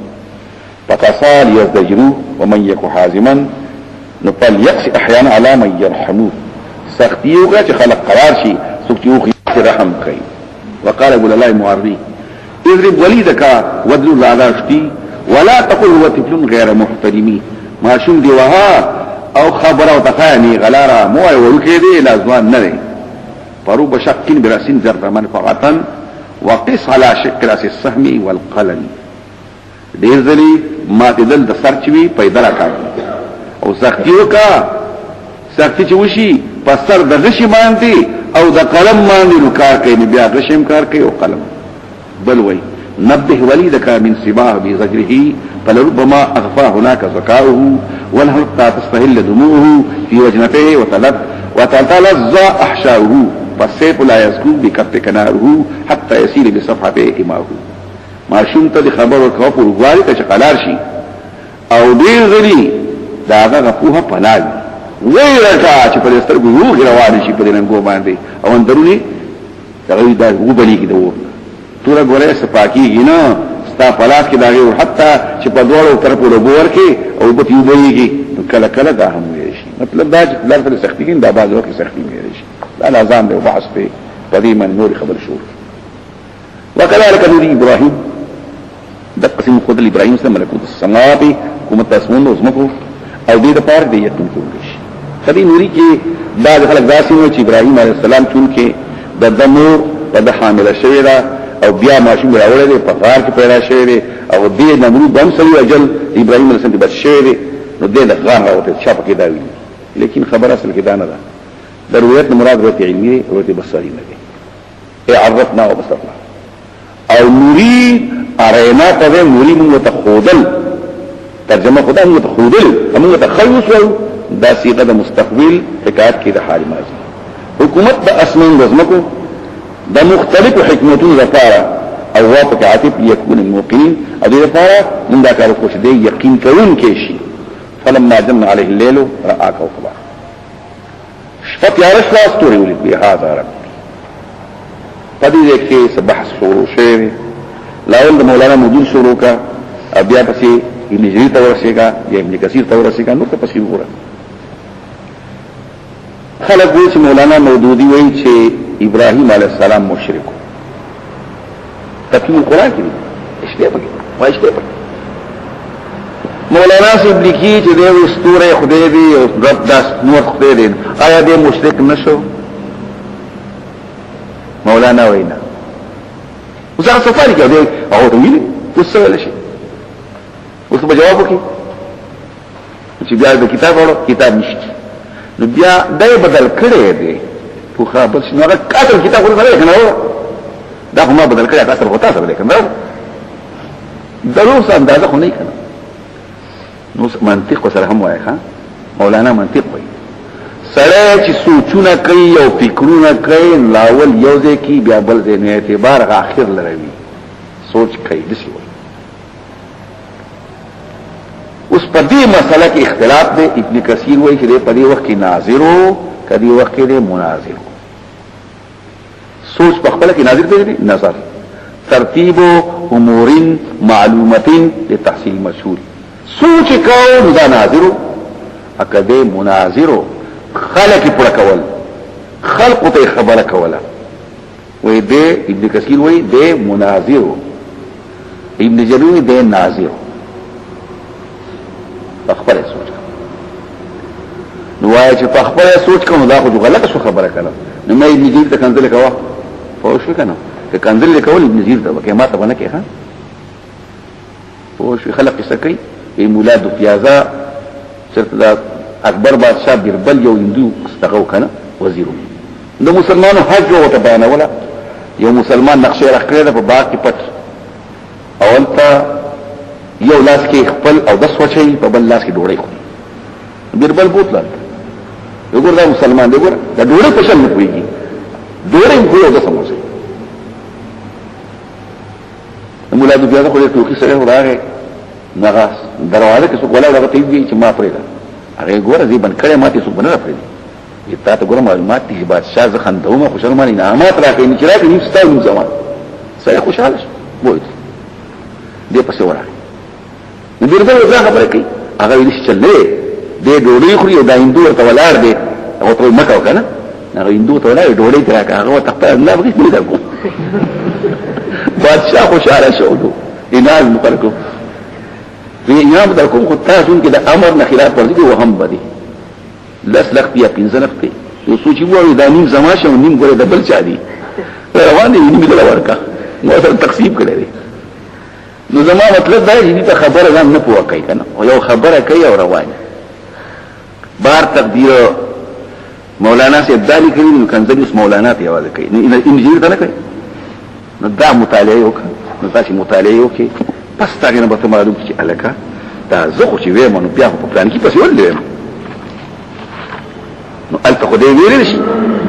Speaker 1: فقصال یزدجرو ومن یکو حازما نپل یقس احیانا علا من یرحمو سختیو کا چه خلق قرار شی سکتیو خیاس رحم کئی وقال ابو الله معرضي اضرب وليدك وادل على شتي ولا تقل هو طفل غير محترم ما شوم دي وها او خبر او تفاني غلارا مو ورکه دي لازوان نه فرو بشق براسين زرد منفعه وقس على شق راس السهم والقلم ډیر ځلي ما دل د سرچوي پیدا راکړي او سختیو کا سختی چې وشي پسر د غشي باندې او د قلم باندې کار کوي بیا غشم کار کوي او قلم بل وای نبه وليدك من سباه بزجره فلربما اغفى هناك ذكاؤه ونهر تستهل دموعه في وجنته وتتلظى احشاؤه فالسيف لا يسكو بكف ناره حتى يسير بصفحته اماه ما شنت خبر وكفر غواري تشقلار شي او دیر غلی داغه غفوها پناه ویرکا چې په سترګو یو غرواري شي په دنګو باندې او اندرونی دغه دا وبلی کې دوه تور غوړې سپاکیږي نو ستا پلاس کې داغه حتی چې په دوړو طرفو لګور کې او په یو بلیږي کله کله دا هم وي شي مطلب دا چې لږ سختي کې دا باز وخت سختي وي شي دا لازم دی بحث په قديما نور خبر شو وكذلك نري ابراهيم د قسم خود ابراهيم سره ملکوت السماوات حکومت اسمون او زمکو او دې د پاره دی یتون کوي کدی نوري کې بعد خلک داسې وي چې ابراهيم عليه السلام چون کې د دمور په د حامل شوی دا او بیا ماشوم راوړل په غار کې پیدا شوی دی او دې نمرود هم سړي اجل ابراهيم عليه السلام بچ شوی دی نو دې د غار راوته چا پکې دا وی لیکن خبر اصل کې دا نه ده ضرورت مراد ورته علمي او ورته بصري نه دي عرفنا وبصرنا او نريد ارینا ته نوري موږ ته خودل ترجمه خدای موږ ته خودل موږ ته خلوص دا صيغه د مستقبل حکایت کې د حال ماضي حکومت د اسمان د زمکو د مختلفو حکمتونو لپاره او واپک عاطف يكون الموقنين او دې لپاره من دا کار کوشش دی یقین کوون کې شي فلما جن عليه الليل راى كوكبا شفت يا رسول استوري ولد بهذا رب پدې کې سبح شروع شوی لاول د مولانا مودود شروع کا بیا پسې ابن جرير ته ورسېګا یا ابن کثیر ته ورسېګا نو ته پسې وګوره خلق وی چې مولانا مودودی وی چې ابراهيم عليه السلام مشرک تفسیر قرآن کې اشته پکې وایشته پکې مولانا صاحب لیکي چې د استوره خدای دی او رب داس نور خدای دی آیا دې مشرک نشو مولانا وینا وزاره سفاری کې دی او ته ویلي وسوال شي اوس په جواب کې چې بیا د کتاب اورو کتاب نشته نو بیا دای بدل کړي دی خو خبر شنو هغه کاتل کتاب ورته کنه دا هم بدل کړي تاسو ورته سره کنه دروس اندازه خو نه کنه نو منطق سره هم وایي ها مولانا منطق وایي سره چې سوچونه کوي او فکرونه کوي لاول یو ځکه بیا بل ځای نه اعتبار اخر لروي سوچ کوي دسی وایي اوس په دې مسله کې اختلاف دی ابن کثیر وایي چې په دې وخت کې ناظرو کدي وخت کې مناظر سوچ په خپل کې ناظر دی نظر ترتیب امور معلومات لتحصيل مشهور سوچ کو دا ناظرو اکده مناظرو خلق پر کول خلق ته خبره کوله وې دې ابن کثیر وې دې مناظرو ابن جلوی دې ناظرو خپل سوچ نو وای چې په خپل سوچ کوم دا خو غلطه شو خبره کړه نو مې ابن جرير ته کنځل کوا پوه شو کنه که کنځل کول ابن جرير ته وکي ما ته ونه کې ها پوه شو خلق سکی ای مولاد پیازا چرته اکبر بادشاہ بیربل یو هندو استغو کنه وزیرو نو مسلمانو حج او ته بیان ولا یو مسلمان نقشه راکړه په باغ کې پټ او انت یو لاس کې خپل او د سوچي په بل لاس کې ډوړې خو بیربل بوتل وګور دا مسلمان دی ګور دا ډوړې په شان نه کوي ډوړې خو د سموسه مولا د بیا خو له توخي سره راغی نغاس دروازه کې څوک ولا راغی چې ما پرېدا هغه ګور دې بن کړه ماته څوک بنه پرېدي یتا ته ګور معلومات دي بادشاہ ځخن دومره خوشاله مانی نعمت راکې نه چرته نیم ستاسو زمان سره خوشاله شو وایي دې پسې ورغی نو بیرته ځا خبره کوي هغه ویل چې چلې دې ډوډۍ خوري او دا هندو ته ولار دي او ته مکه وکنه هغه هندو ته ولار ډوډۍ تراکه هغه ته خپل الله بغي نه درکو بادشاہ خوشاله شو دو انال مقرکو وی امام درکو خو تاسو کې د امر نه خلاف ورزي او هم بدی لس لخت یا پنځه یو سوچي وو دا نیم زماشه او نیم ګره د بل چا دي روان دي نیم دل ورکا نو سره تقسیم کړی نو زما مطلب دا دی چې خبره ځان نه پوه کوي کنه او یو خبره کوي او روان بار تقدیر مولانا سے ابدالی کړي نو کنځل اس مولانا ته आवाज کوي نه انجیل ته نه کوي نو دا مطالعه وکړه نو تاسو مطالعه وکړي پس تا نه به معلوم چې الکا دا زه خو چې ویم نو بیا په پلان کې پس ولې نو الته خو دې ویل شي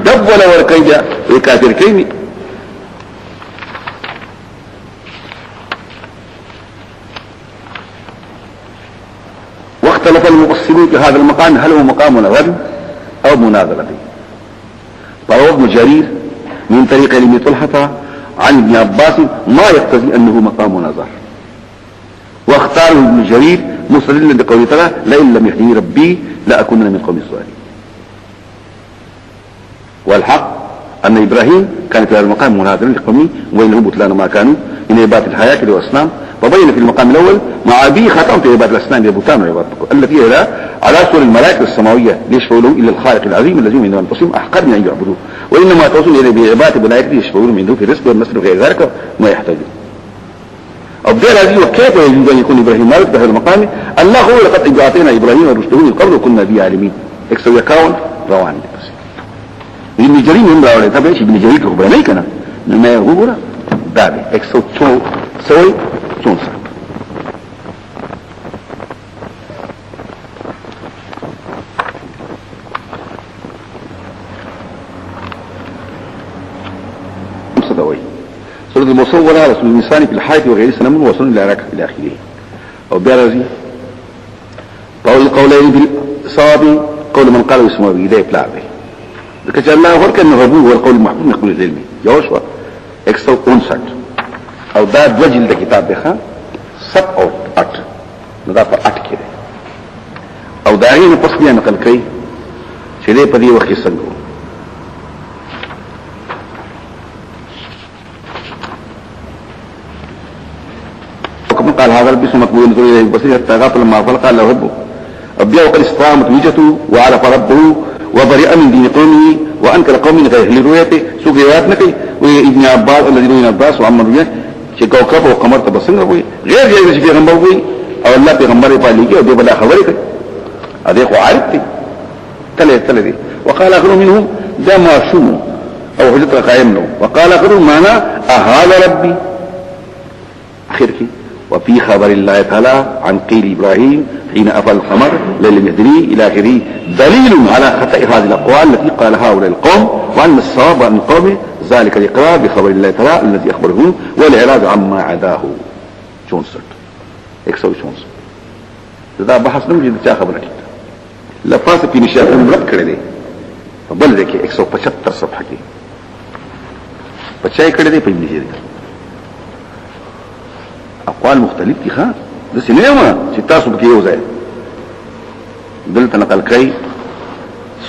Speaker 1: دب ولا ور کوي دا کافر کوي واختلف المفسرون في هذا المقام هل هو مقام نظر او مناظره فروى ابن جرير من طريق ابن طلحه عن ابن عباس ما يقتضي انه مقام نظر واختاره ابن جرير مستدلا بقوله تعالى لئن لم يهدني ربي لاكون من قوم الظالمين والحق ان ابراهيم كان في هذا المقام مناظرا لقومه وانهم بطلان ما كانوا من عباده الحياه والاصنام وبين في المقام الاول مع ابي خطأت عباده الاسنان لبطان وعبادتكم التي هي على سور الملائكه السماويه ليشفعوا له الا الخالق العظيم الذي من انفسهم احقر من ان يعبدوه وانما توصل الى بعباده الملائكه يشفعوا له منه في الرزق والنسل وغير ذلك ما يحتاجون ابدا الذي وكيف يجوز ان يكون ابراهيم مالك بهذا المقام الله هو لقد اعطينا ابراهيم رشده من قبل وكنا به عالمين اكسو يكون روان ابن جرير من راوله تبع ابن جرير خبر نه کنه ما هو دا اكسو تو سوي تونس سورة المصورة رسول الإنسان في الحياة وغير سلام وصول إلى ركع إلى آخره أو بيرزي قول القولين بالصواب قول من قال اسمه بإيديه بلعبه ذكر الله هو كان الربو هو القول المحكوم من قبل العلمي يوشوا اكسو انسات او دا دوجل دا كتاب بخا سب او ات دا په ات کې او دا غي په پسلیا نقل کوي چې دې په دې وخت څنګه وكما قال هذا البسم مقبول نزول اليه بصير التغافل لما قال له ربه ابيع وقد استقامت وجهته وعرف ربه وبرئ من دين قومه وانكر قومه غير لرؤيته سوق روایت نه کوي وابن عباس الذي ابن عباس وعمر رؤيه چې کوكب او قمر ته بسنګ وي غیر غیر چې پیغمبر وي او الله پیغمبر په لګي او دې بل خبرې کوي هذا خو عارف دي تله دي وقال اخر منهم ده ما شنو او حجت قائم له وقال اخر معنا اهذا ربي اخر كي وفي خبر الله تعالى عن قيل ابراهيم حين افل القمر ليل يدري الى اخره دليل على خطأ هذه الاقوال التي قالها هؤلاء القوم وان الصواب عن قومه ذلك الاقرار بخبر الله تعالى الذي اخبره والاعراض عما عداه جونسون اكسو جونسون دا بحث نه دي چې خبره کیته لفظ په نشه رد کړی دی په بل ځای کې 175 صفحه کې بچای کړی دی په انګلیسي اقوال مختلف دي ښا د سینما چې تاسو به یو ځای دلته نقل کوي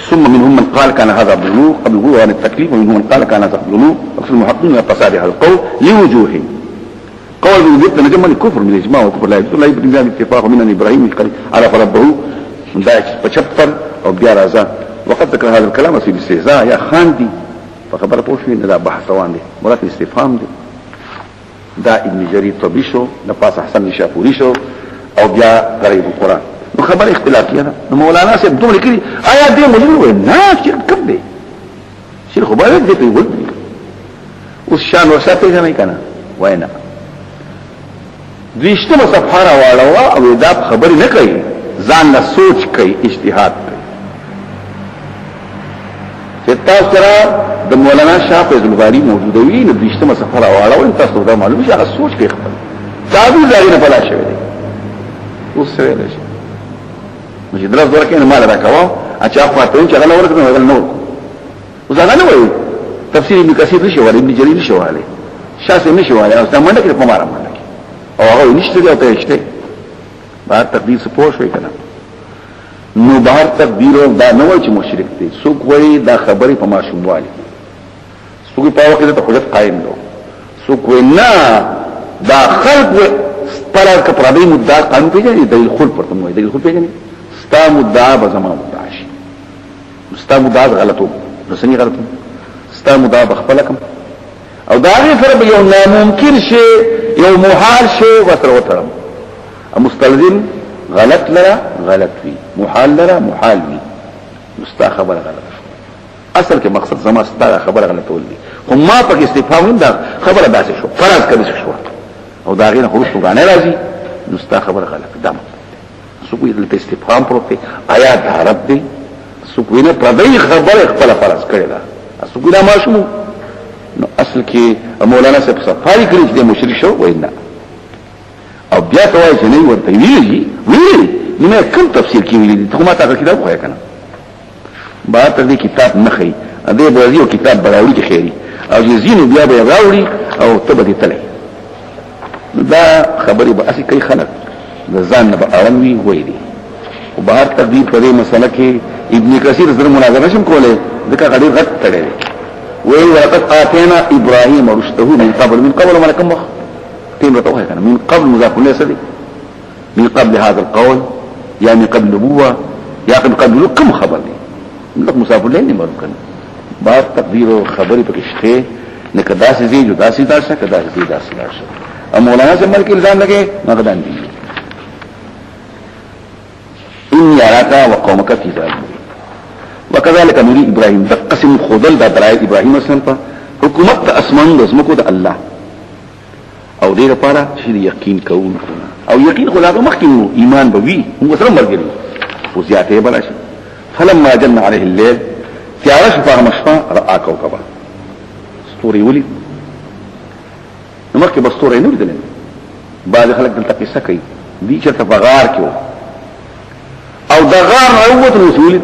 Speaker 1: ثم منهم من قال كان هذا بلوغ قبل بلوغ عن التكليف ومنهم من قال كان هذا بلوغ اكثر المحققين يتصارع هذا القول لوجوه قول بيت نجم الكفر من الاجماع وكفر لا يبطل لا يبطل بها اتفاق من ابراهيم عرف ربه من داعش 75 او بيا رازا وقد ذكر هذا الكلام في الاستهزاء يا خاندي فخبر پوښ وین دا بحث روان دي مراد استفهام دي دا ابن جرير طبي شو نپاس حسن نشاپوري شو او بیا غریب القرآن نو خبر اختلافیه ده نو مولانا صاحب دومره کړي آیا دې مولوی وای نه چې کم دی شیخ مبارک دې په ول اوس شان ورسته نه کنه وای نه دویشتمه صفحه راوړوا او دا خبر نه کوي ځان له سوچ کوي اجتهاد کوي چې تاسو سره د مولانا شاه فیض الباری موجوده وي نو دویشتمه صفحه راوړوا تاسو دا معلومه شي هغه سوچ کوي خپل تعبیر ځای نه بلا شوی دی اوس سره لشي مجھے درس دور کې نه مال راکاو اچھا فاتون چې الله ورکړي ولا نور اوس هغه نه وایي تفسیر ابن کثیر نشو ولا ابن جرير نشو ولا شاسه نشو ولا اوس دا منډه کې په مارا منډه او هغه نشته دی او ته شته بهر تقدیر سپور شوی کنه نو بهر تقدیر دا نه وایي چې مشرک دی څوک وایي دا خبرې په ماشوم والی څوک په وخت ته حجت قائم دو څوک وایي نه دا خلق پرار کپرادی مدعا قانون پیژني دلیل خل پرته موي دلیل خل پیژني ستا مدعا بزما مدعا شي ستا مدعا غلطو نو څنګه غلطو ستا مدعا بخپلکم او دا غي سره یو ناممکن شي یو محال شي وسره وترم مستلزم غلط لرا غلط وي محال لرا محال وي مستا خبر غلط اصل کې مقصد زما ستا خبر غلط ولدي خو ما پکې استفهام دا خبره داسې شو فرض کړی شو او دا غینه خروج غانه راځي نو ستا خبر غلط دم سو کوی دلته استفهام پروت آیا دا رب دی سو کوی نه پردی خبره خپل فرض کړی دا سو کوی دا ماشوم نو اصل کې مولانا صاحب صفاری کړی چې مشرک شو وینا او بیا ته وایي چې نه ورته ویلي نو کوم تفسیر کې ویلي ته ما تا کتاب خو کنه با ته دې کتاب نه خي دې به یو کتاب براوي کې خيري او جزینو بیا به راوړي او تبدي تلای دا خبرې به اسی کوي خلک د ځان نه به اړوي وایي او بهر تقدیر په دې مسله کې ابن کثیر سره مناظره شم کوله ځکه غړي غټ تړي وی ولقد آتینا ابراهیم رشده من قبل ولكم مخ تیم رتوه کنه من قبل مضاف الیه سدی من قبل هذا القول یا من قبل نبوه یا من قبل كم خبر دی نو مضاف الیه نه معلوم کنه بهر تقدیر خبرې پکې شته نه کدا سي زی جدا سي داسه کدا سي داسه داسه مولانا سے مل کے الزام لگے مغدان دی ان یاراکا وقومک فی ذلک وکذالک نری ابراہیم دقسم خودل دا دلائل ابراہیم اسلام پا حکومت تا اسمان دزمکو دا اللہ او دیر پارا شید یقین کون او یقین خدا کو مخینو ایمان بوی هم وسلم برگری و زیادہ بلا شد فلما جن علیہ اللیل تیارش فاغمشفا رآ کوکبا ستوری ولی نمخ کې بستوره نه لیدل بعض خلک دلته قصه کوي دي چې په غار کې او د غار عوت رسول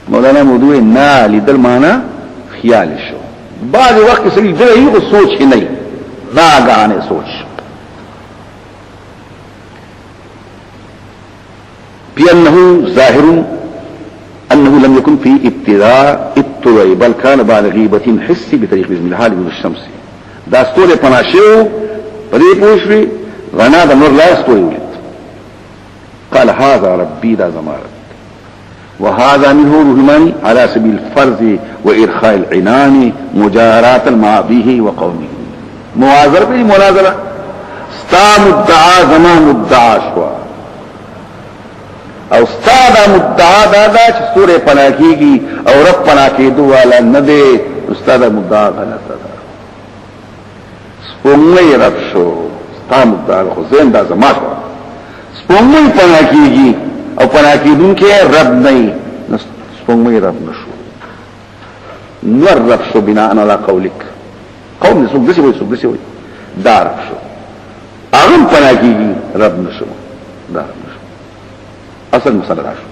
Speaker 1: مولانا موضوع نه لیدل معنا خیال شو بعض وخت سړي دغه یو سوچ نه ناګانه سوچ بأنه ظاهر أنه لم يكن في ابتداء الطلوع بل كان بعد غيبة حسي بطريق بسم الله من الشمس دا ستوري پناشيو پدې پوښوي غنا د نور لا ستوري ولید قال هذا ربي دا زمارت وهذا منه رحماني على سبيل الفرض وإرخاء العنان مجاراة مع أبيه وقومه موازرة به مناظرة ستا مدعا زمان مدعا شوا او ستا مدعا دادا چې سورې پناه کیږي او رب پناه کېدو والا نه دی ستا مدعا غلطه ده سپوږمۍ رب شو ستا مدعا خو زم دا زما شو سپوږمۍ پناه کیږي او پناه کېدونکې رب نه سپوږمۍ رب نشو نور رب شو بناء على قولك قوم سوق دسي وي دا رب شو اغم پناه کیږي رب نشو دا رب نشو اصل مسله راشو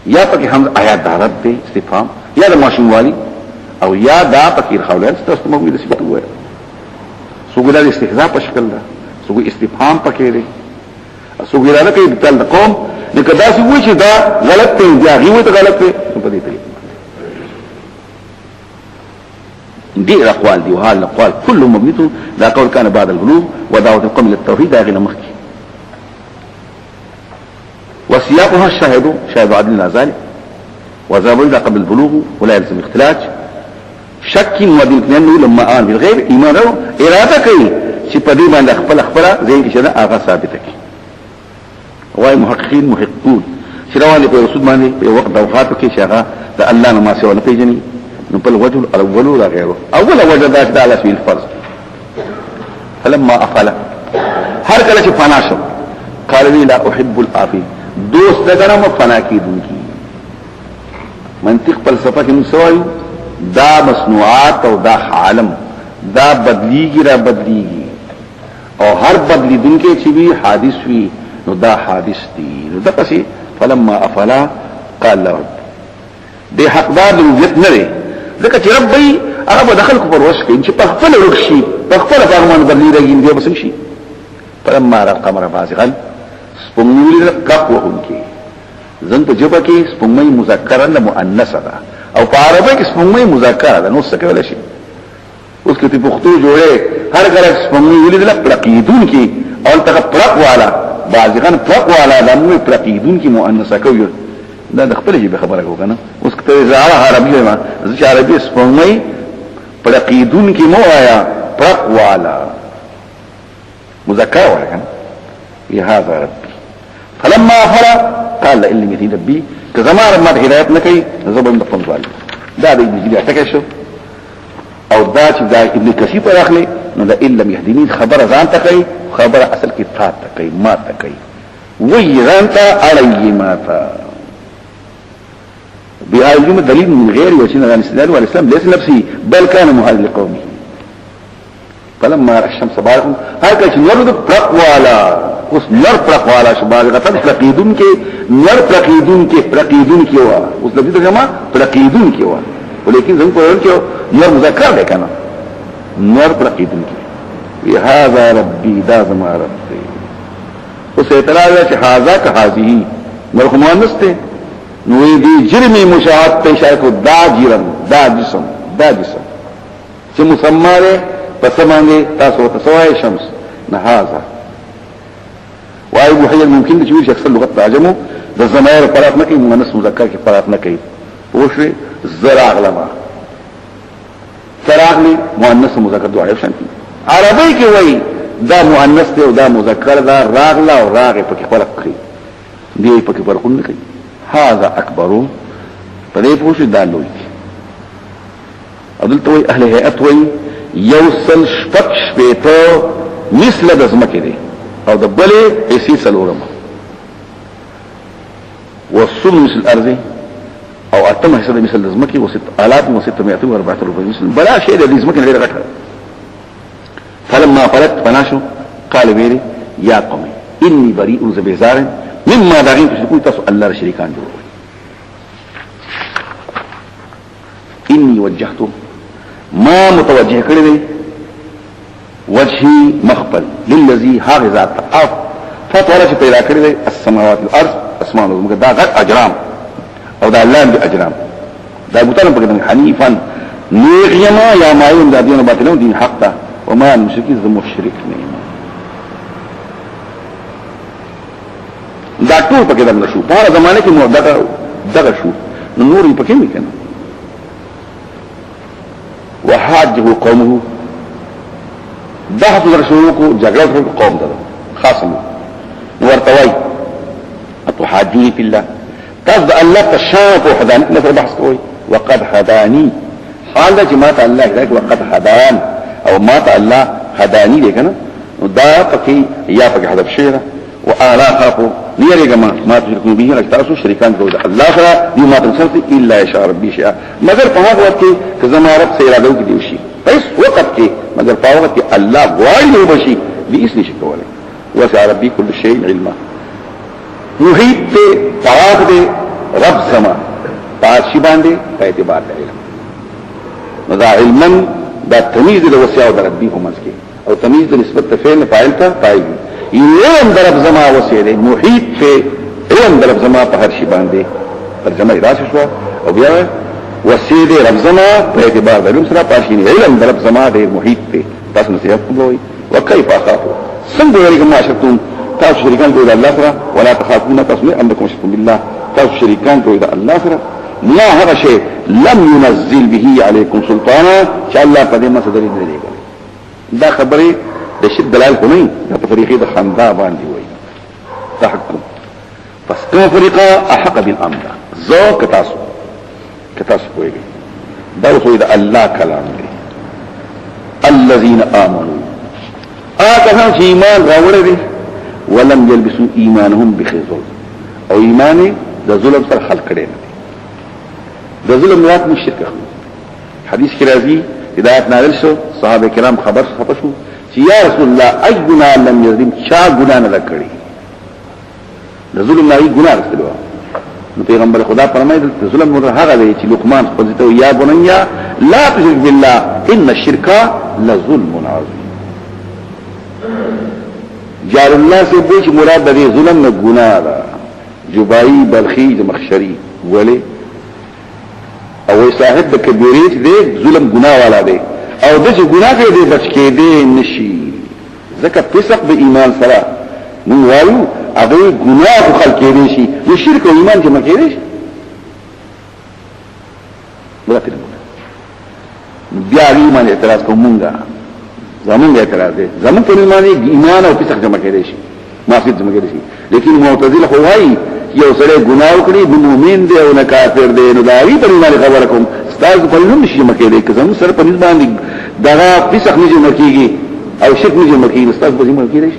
Speaker 1: یا پکې هم آیات دا رب دی استفهام یا د ماشوم والی او یا دا پکې خولان تاسو موږ د صفات وایي سوګ دا استهزاء په شکل ده سوګ استفهام پکې دی سوګ را کوي د قوم لکه دا څه وایي چې دا غلط دی یا غیوه ته غلط دی په دې طریقه دي الاقوال دي وهذا الاقوال كل مبني لا قول كان بعد البلوغ ودعوه القوم للتوحيد داخل مخكي وسياقها الشاهد شاهد عدل ذلك وذهب إلى قبل البلوغ ولا يلزم اختلاج شك ودين لأنه لما آن بالغيب إيمان له إرادة كي شبدي ما أخبر زي كشنا آغا ثابتك وهي محققين محقون شرواني في رسول ماني في وقت دوخاتك شاغا لألا نما سوى نفيجني نقول الوجه الأول ولا غيره أول وجه ذات على سبيل الفرض فلما أفعل هركلة فناشو قال لي لا أحب الآفين دوست دغه مفنا کیدونکي منطق فلسفه کې مسوي دا مصنوعات او دا عالم دا بدلیږي را بدلیږي او هر بدلیدونکي چې وی حادث وی نو دا حادث دي نو دا پسې فلما افلا قال رب دې حقدار لوجت نه لري ځکه چې ربي هغه دخل کو پر وش کې چې په خپل ورشي په خپل فرمان بدلیږي دې بس شي فلما را القمر بازغا سپوږمۍ کپ وهونکي زنت جبه کې سپوږمۍ مذکر نه مؤنث ده او په عربی کې سپوږمۍ مذکر ده نو څه کول شي اوس کې په پښتو جوړه هر کله سپوږمۍ ولیدل پرقیدون کې او تک پرق والا بازغان پرق والا د مو پرقیدون کې مؤنث کوي دا د خپل جبه خبره وکنه اوس کته زاره عربی ما چې عربی سپوږمۍ پرقیدون کې مو آیا پرق والا مذکر ولکن هذا ربي فلما فلا قال إن لم يهدي ربي كزمان ما هدايت نکي زبر د فنوال دا د ابن جرير تکي شو او دا چې دا ابن کثیر پر اخلي نو دا ان لم يهديني خبر ځان تکي خبر اصل کې تا تکي ما تکي وي ځان ته علي ما تا بأيهم دليل من غير وجهنا عن الاستدلال والاسلام ليس نفسي بل كان مهاجر لقومه فلما رأى الشمس بارقا هكذا نرد پرقوالا اس نر پرقوالا شبارقا پرقیدون کے نر پرقیدون کی ہوا اس لفظی تو جمع پرقیدون کی ہوا ولیکن زن قرآن کی نر مذکر لے کنا نر پرقیدون کی هذا ربی دا زما رب دے اس اعتراض ہے کہ هذا کا هذه نر مؤنث تے نوی دی جرمی مشاہد پیشہ کو دا جرم دا جسم چه مسمى ہے پس مانگے تاسو تسوائے شمس نهازا وآئی بوحیل ممکن دی چویر چې اکثر لغت تعجمو دا زمائر پرات نکی مؤنث مذکر کی پرات نکی پوشوی زراغ لما سراغ لی مؤنث مذکر دو عیب شانتی عربی کی وی دا مؤنث دی و دا مذکر دا راغلا و راغ پاکی فرق کئی دی پاکی فرقون نکی هازا اکبرو پدی پوشوی دا لوی عبدالتوی اهل حیعت وی یوصل شپک شپیتو مثل دزمکی دی او د بلی ایسی سلورم والصل مثل ارضی او اتم حصد مثل دزمکی وست آلات وست مئتو و اربعت ربع مثل بلا شئی دی دزمکی نغیر غٹر فلت پناشو قال ویری یا قومي اني بريء زبيزار مما داغين تشركون تاسو الله شريكان جوړ اني وجهت ما متوجه کړی دی وجهي مخبل للذي هاغ ذات اف فتوره چې پیدا کړی دی السماوات والارض اسمان او دا غټ اجرام او دا لاندې اجرام دا بوتان په کې حنيفا نيغيما يا مايون دا دين باطلون دين حق ده وما المشركين ذو مشرك نه دا ټول پکې دغه شو په زمانه کې مو دغه شو نور یې پکې نه کنه وحاجه قومه بحث رسولكو جګړه قوم ده خاصم ورتوي اتحاجوني في الله تفضل الله تشاف وحداني نفر بحث قوي وقد هداني حال ده جماعت الله هداك وقد هدان او مات الله هداني دي کنه دا پکې یا پکې حذف شيره والا خافوا ليرجع ما تشركون به لك تاسو شريكان جوړ الله سره دي ما تنسل الا يشاء ربي شيئا مگر په هغه وخت کې زما رب سره اراده وکړي شي پس وخت کې مگر په هغه وخت کې الله غواړي نو بشي دې اس نشي کولای وسع ربي كل شيء علما محيط طاعت دې رب سما پاشي باندې په اعتبار دی نو دا علما دا تمیز د وسع او ربي هم مسکي او تمیز د نسبت فعل فاعل ته فاعل علم درب زما وسیله محیط په علم درب زما په هر شي باندې ترجمه راشه شو او بیا وسیله رب زما په اعتبار د علم سره پاشینه علم درب زما د محیط په تاسو نصیحت کوي وکيف اخافوا څنګه ورګه ما شرطون تاسو شریکان کوي د الله سره ولا تخافون تاسو انکم شرکون بالله تاسو شریکان کوي د الله سره لا هذا شيء لم ينزل به عليكم سلطانا چې الله په دې مسله دې لري دا خبره د شد دلال کوي دا په طریقې د خندا باندې وایي تحکم پس کوم طریقه احق بالامر زو کتاسو کوي دا خو د الله کلام دی الذين امنوا اګه چې ایمان راوړل دي ولم يلبسوا ایمانهم بخذل او ایمان د ظلم سره خلق کړي نه د ظلم نه مشرک حدیث کې راځي هدایت نازل شو صحابه کرام خبر شو یا رسول الله ای گناہ لم یظلم چا گناہ نه کړی د ظلم نه ای گناہ رسول نو پیغمبر خدا فرمایي د ظلم نه هغه دی چې لقمان خپل ته یا بنیا لا تشرك بالله ان الشرك لظلم عظیم جار الله سے به چې مراد د ظلم نه گناہ ده جبائی بلخی مخشری ولی او صاحب د کبیره دی ظلم گناہ والا دی او دغه ګناه کې دې بچ کې دې نشي ځکه فسق به ایمان سره نو وایو هغه ګناه خلک کې دي شي نو شرک او ایمان کې مکه دي ولکه بیا ایمان اعتراض کومونګه زمونږ اعتراض دی زمونږ په ایمان او فسق جمع کې دي شي معصیت جمع کې دي شي لیکن معتزله خو وایي یو سره ګناه وکړي د مؤمن دی او نه کافر دی نو دا وی په ایمان خبره کوم تاسو په نوم شي مکه دې که زموږ سره په نسبت باندې دا فسق نه جوړ کیږي او شرک نه جوړ کیږي تاسو به جوړ کیږي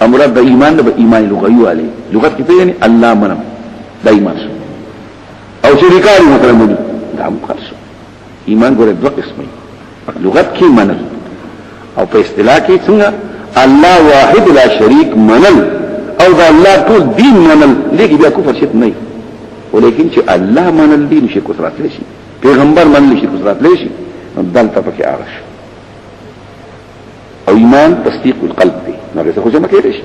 Speaker 1: امر د ایمان د ایمان لغوي علي لغت کې یعنی الله منم د ایمان او شریکان مکرمون دا مخالف ایمان ګوره دوه قسمه لغت کې منل او په اصطلاح کې څنګه الله واحد لا شریک منل او دا الله ټول دین منل لکه بیا کفر شرک نه ولیکن چې الله منل دین شرک سره شي پیغمبر منل شرک سره شي دلته پکې آرش او ایمان تصدیق بالقلب دی نو څه خو جمع کېږي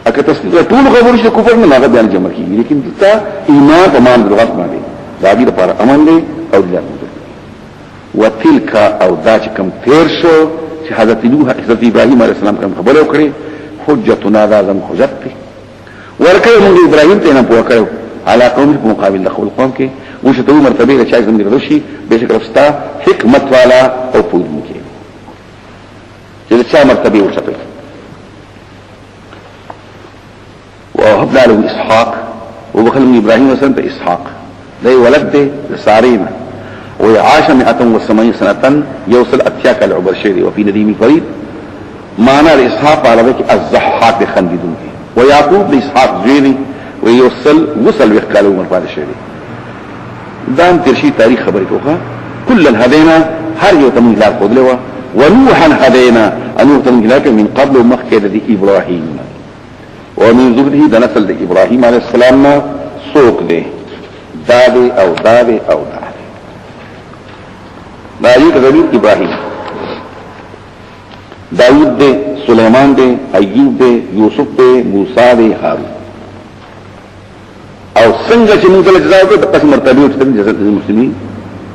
Speaker 1: اګه تصدیق ټول خبرې چې کفر نه هغه بیان جمع کیږي لیکن دلته ایمان په مان لغت باندې راځي لپاره امن دی او دی وتلک او دا چې کوم تیر شو چې حضرت نوح حضرت ابراهيم عليه السلام کوم خبره وکړي حجتنا ذا زم حجت ورکه موږ ابراهيم ته نه پوښتنه على قوم په مقابل دخول قوم کې وشته مرتبه له چای زموږ رشي به شکل رستا حکمت والا او پوجو کې چې څا مرتبه وشته وهبنا له اسحاق وبخل من ابراهيم وسلم اسحاق ده ولد سارين وعاش 180 سنه يوصل اتياك العبر شيري وفي نديم فريد معنى الاسحاق على ذلك الزحاق خنددون ويعقوب لاسحاق زيني ويوصل وصل وقال عمر بعد الشيري دام ترشي تاريخ خبري توخا كل هذين هر يوم تمن لا خذ له ونوحا هدينا انو تنګلک من قبل مخکې د ابراهیم ومن ذریه د نسل د ابراهیم علیه السلام نه څوک دی داوی او داوی او داوی دا یو د ابراهیم داود دی سلیمان دی ایوب دی یوسف دی موسی دی هارون او څنګه چې موږ له جزاو د قسم مرتبه او د جزاء المسلمین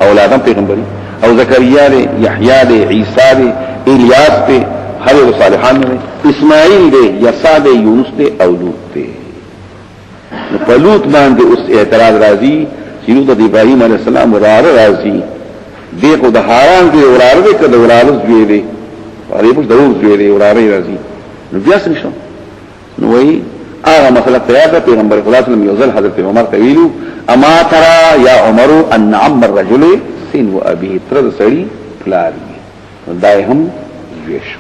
Speaker 1: اولادم پیغمبري او زکریا دی یحیی دی عیسی دی الیاس دی هر صالحان دی اسماعیل دی یسع دی یونس دی او لوط دی په لوط باندې اوس اعتراض راځي چې لوط د ابراهیم علیه السلام وراره راځي دغه د هاران دی وراره دی کده وراره زوی دی هغه په ضرور زوی دی وراره راځي نو بیا څه نشو نو وی هغه مسله پیاده پیغمبر خدا صلی الله علیه وسلم حضرت عمر تویلو اما ترى یا عمر ان عم الرجل سن و ابيه تر سړي پلار دای هم ویش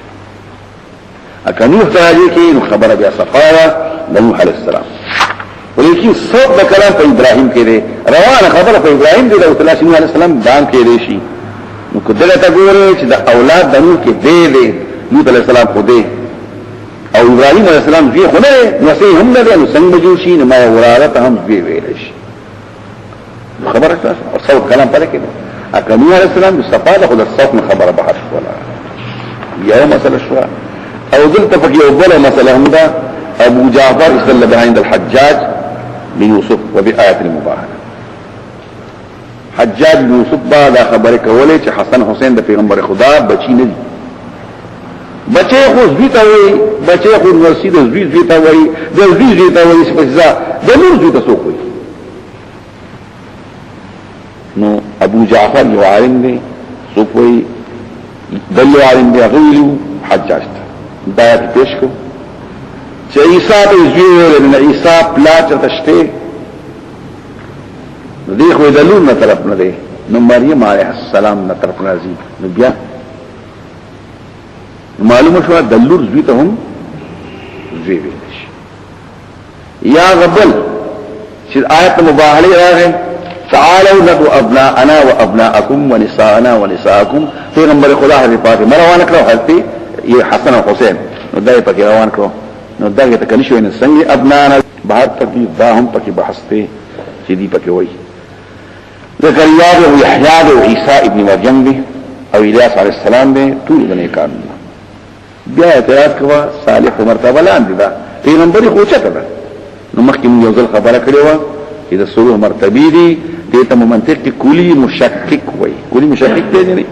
Speaker 1: اکنو تاجی کی نو خبر بیا صفاره نوح علیہ السلام ولیکن صوت د کلام په ابراهیم کې دی روانه خبره په ابراهیم دی او تعالی علیہ السلام دام کې دی شي نو کله ته ګورې چې د اولاد د نوح کې دی نوح علیہ السلام خو دی او ابراهیم علیہ السلام وی خو نه نو هم نه نو څنګه جوړ شي نو ما وراره هم وی ویل شي خبره تاسو او صوت کلام پره کې اکنو علیہ السلام صفاده خو د صوت خبره بحث ولا یو مسله شو او دلته په یو بل مسله هم ده ابو جعفر استدل behind الحجاج من يوسف وبآيات المباهنه حجاج بن يوسف دا خبره کوله چې حسن حسین د پیغمبر خدا بچی نه دي بچي خو زوی ته وي بچي خو ورسي د زوی ته وي د زوی ته وي سپزا د نور زوی ته څوک وي نو ابو جعفر یو عالم دی څوک وي دل عالم دی غویلو حجاج ته دا پیش کو چې عیسی ته زوی ورنه عیسی پلاچ تشته نو دی خو د لون طرف نه دی نو مریم علیه السلام نه طرف راځي نو بیا معلومه شو د لور زوی ته هم زوی ویل شي یا غبل چې آیت مباهله راغی تعالوا ندعو ابناءنا وابناءكم ونساءنا ونساءكم پیغمبر خدا حضرت فاطمه روان کړو حضرت حسن او حسین نو دای پکې روان کړو نو دغه ته کني شو نه څنګه ابناءنا بهر تدې دا هم پکې بحث ته چې دی پکې وای زکریا او یحیی او عیسی ابن مریم دی او الیاس علیہ السلام دی ټول د نیکانو بیا اعتراض کوا صالح مرتبه لاندې دا پیغمبري خو چته ده نو مخکې یو ځل خبره کړې و چې د سلوه مرتبه دي د ته منطق کې کلی مشکک وای کلی مشکک دی نه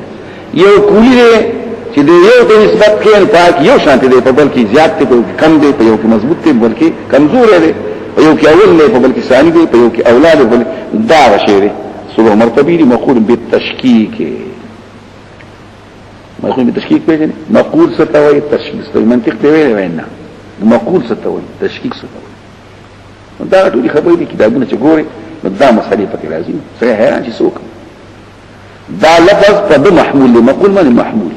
Speaker 1: یو کلی دی چې د یو ته نسبت کې پاک یو شانته دی په بل کې زیات دی په کم دی په یو کې مضبوط دی په بل کې کمزور دی په یو کې اول دی په بل کې ثاني دی په یو کې اولاد بل دا شی دی سلوه مرتبه دي مقول بالتشکیک مقول بالتشکیک پیژنې مقول څه ته وایي تشکیک ته منطق دی وینا مقول څه ته وایي تشکیک څه ته وایي دا ټول خبرې دي کتابونه چې ګوري دا مسلې پکې راځي سره حیران چې څوک دا لفظ په محمول لمقول باندې محمول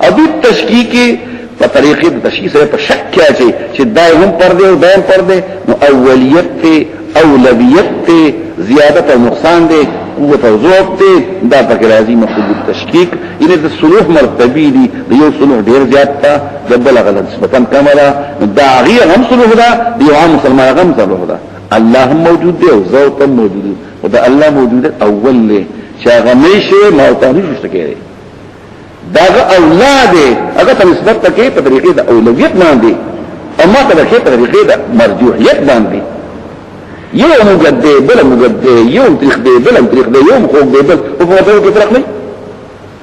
Speaker 1: او د تشکیک په طریقې د تشکیک سره په شک کې چې دای هم پر دی او دایم پر دی نو اولیت اولویت زیادت او نقصان دی قوت او ضعف دی دا پکې راځي مقول التشکیک ان د صلوح مرتبه دي د یو صلوح ډیر زیات تا د بل غلط نسبتا کمره دا غیر هم صلوح ده دی عام مسلمان هم صلوح ده الله هم موجود دی او ذات هم موجود دی او دا الله موجود اول له شاغه نشه موتانی شته کېږي دا اولاد هغه ته نسبت کې په طریقې د اولویت باندې اما ته په طریقې د مرجوحیت باندې یو مجدد بل مجدد یو تاریخ دی بل تاریخ دی یو خو دی بل او په ټول کې فرق نه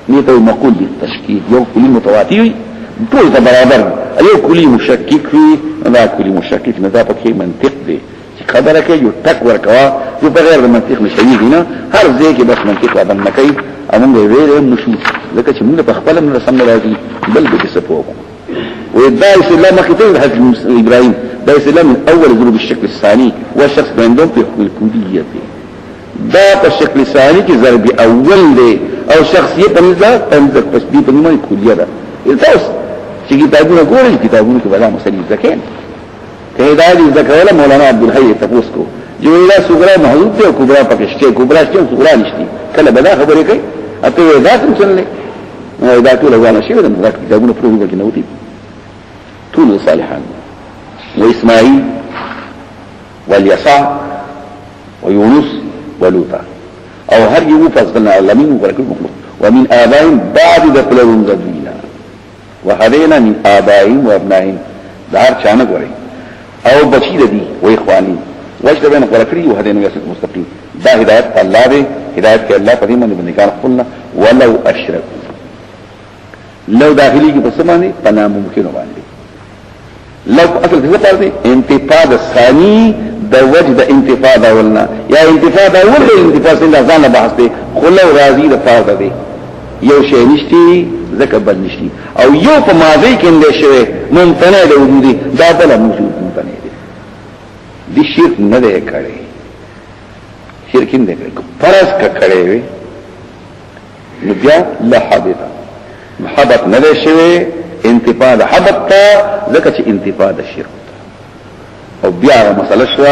Speaker 1: نیته مقول بالتشکیک یو کلی متواتر ټول ته برابر یو کلی مشکک وي دا کلی مشکک نه دا پکې منطق دی چې خبره کوي یو تک ورکوا یو بغیر د منطق نشي نه هر ځای کې بس منطق باندې نه کوي امون ویل نشو لکه چې موږ په خپل من رسم راځي بل به څه پوهو ودا اسلام مخته حضرت ابراهيم دا اسلام من اول ضرب الشكل الثاني والشخص عندهم في حكم الكليه دا په شکل ثاني کې ضرب اول دی او شخصیت په تنظر تشبيه په نومه کلیه ده تاسو چې کتابونه ګورئ کتابونه کې ولا مسلې ذکر کله دا دې ذکر مولانا عبد الحي تفوس کو جو لا صغرا محدود دی او کبرا پکشته کبرا شته صغرا نشته کله بلا خبرې کوي اته دا څنګه دا ټول ځان شي دا کتابونه پروګرام کې نوتی ټول صالحان واسماعيل واليسع ويونس ولوطا او هر یو فضلنا علمين وبركل مخلوق ومن آبائهم بعد ذكلهم ذبينا وهدينا من آبائهم وابنائهم دار چانه غوري او بچی دي و اخواني وجد بين قرکړي وهدينا يسد مستقيم دا هدايت الله دې هدايت کې الله پدې باندې بندگان خپلنا ولو اشركوا لو داخلي کې پسمانه پنا ممکن باندې لو اصل څه پاره دي انتفاض الثاني د وجد انتفاض اولنا یا انتفاض اول انتفاض څنګه ځان بحث دي خلو راضي د فاضه دي یو شی نشتی ذکر بل نشتی او یو په ماضی کې اندې شوی ممتنع د وجودي دا بل موجود ممتنع دي دي شرک نه ده کړي شرک نه ده فرض کړي وي نو بیا لا حدث محبت نه ده شوی انتفاض حبت تا ذکر چې انتفاض شرک او بیا مسله شو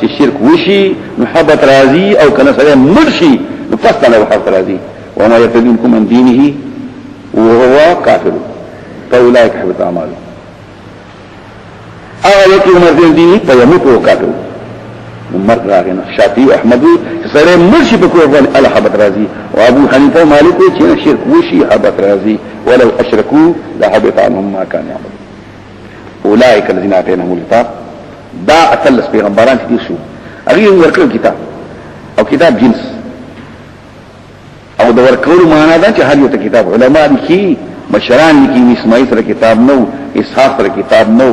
Speaker 1: چې شرک وشي محبت راضي او کنه سره مرشي نو فاستنه محبت راضي وما يرتد منكم عن دينه وهو كافر فاولئك حبط اعمالهم اغلق عمر دينه فيموت وهو كافر مرد راغنا شافعي واحمد سره مرشي بكوفان على حبط راضي وابو حنيفه ومالك چې شرک وشي حبط راضي ولو اشركوا لحبط عنهم ما كانوا يعملون اولئك الذين اتيناهم الكتاب دا اتلس پیغمبران دي شو اغه ورکړو کتاب او کتاب جنس او د ورکول معنا دا چې هر یو ته کتاب علما لیکي مشران لیکي اسماعیل سره کتاب نو اسحاق سره کتاب نو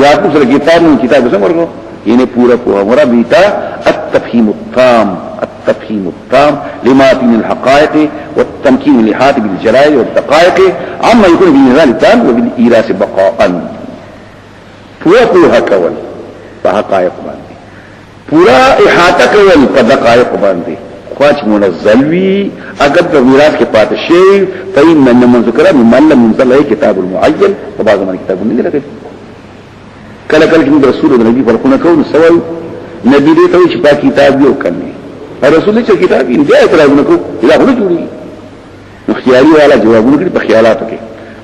Speaker 1: یعقوب سره کتاب نو کتاب څنګه ورکو ینه پورا پورا مرابطه التفهيم التام لما في من الحقائق والتمكين لحاط بالجلال والدقائق عما يكون بالنزال التام وبالإيراس بقاء پورا کول په حقائق باندې پورا احاطه کول په دقائق باندې خواج منزل وی اگر د میراث کې پاتې شي فإن من ذکر من لم ينزل له کتاب المعین په بعض باندې کتاب نه لري کله کله چې رسول الله نبی فرقونه کوي سوال نبی دې ته چې په کتاب یو کني رسول چې کتاب یې دې اعتراض نکوه دا هله جوړي نو خیالي والا جوابونه کوي په خیالاتو کې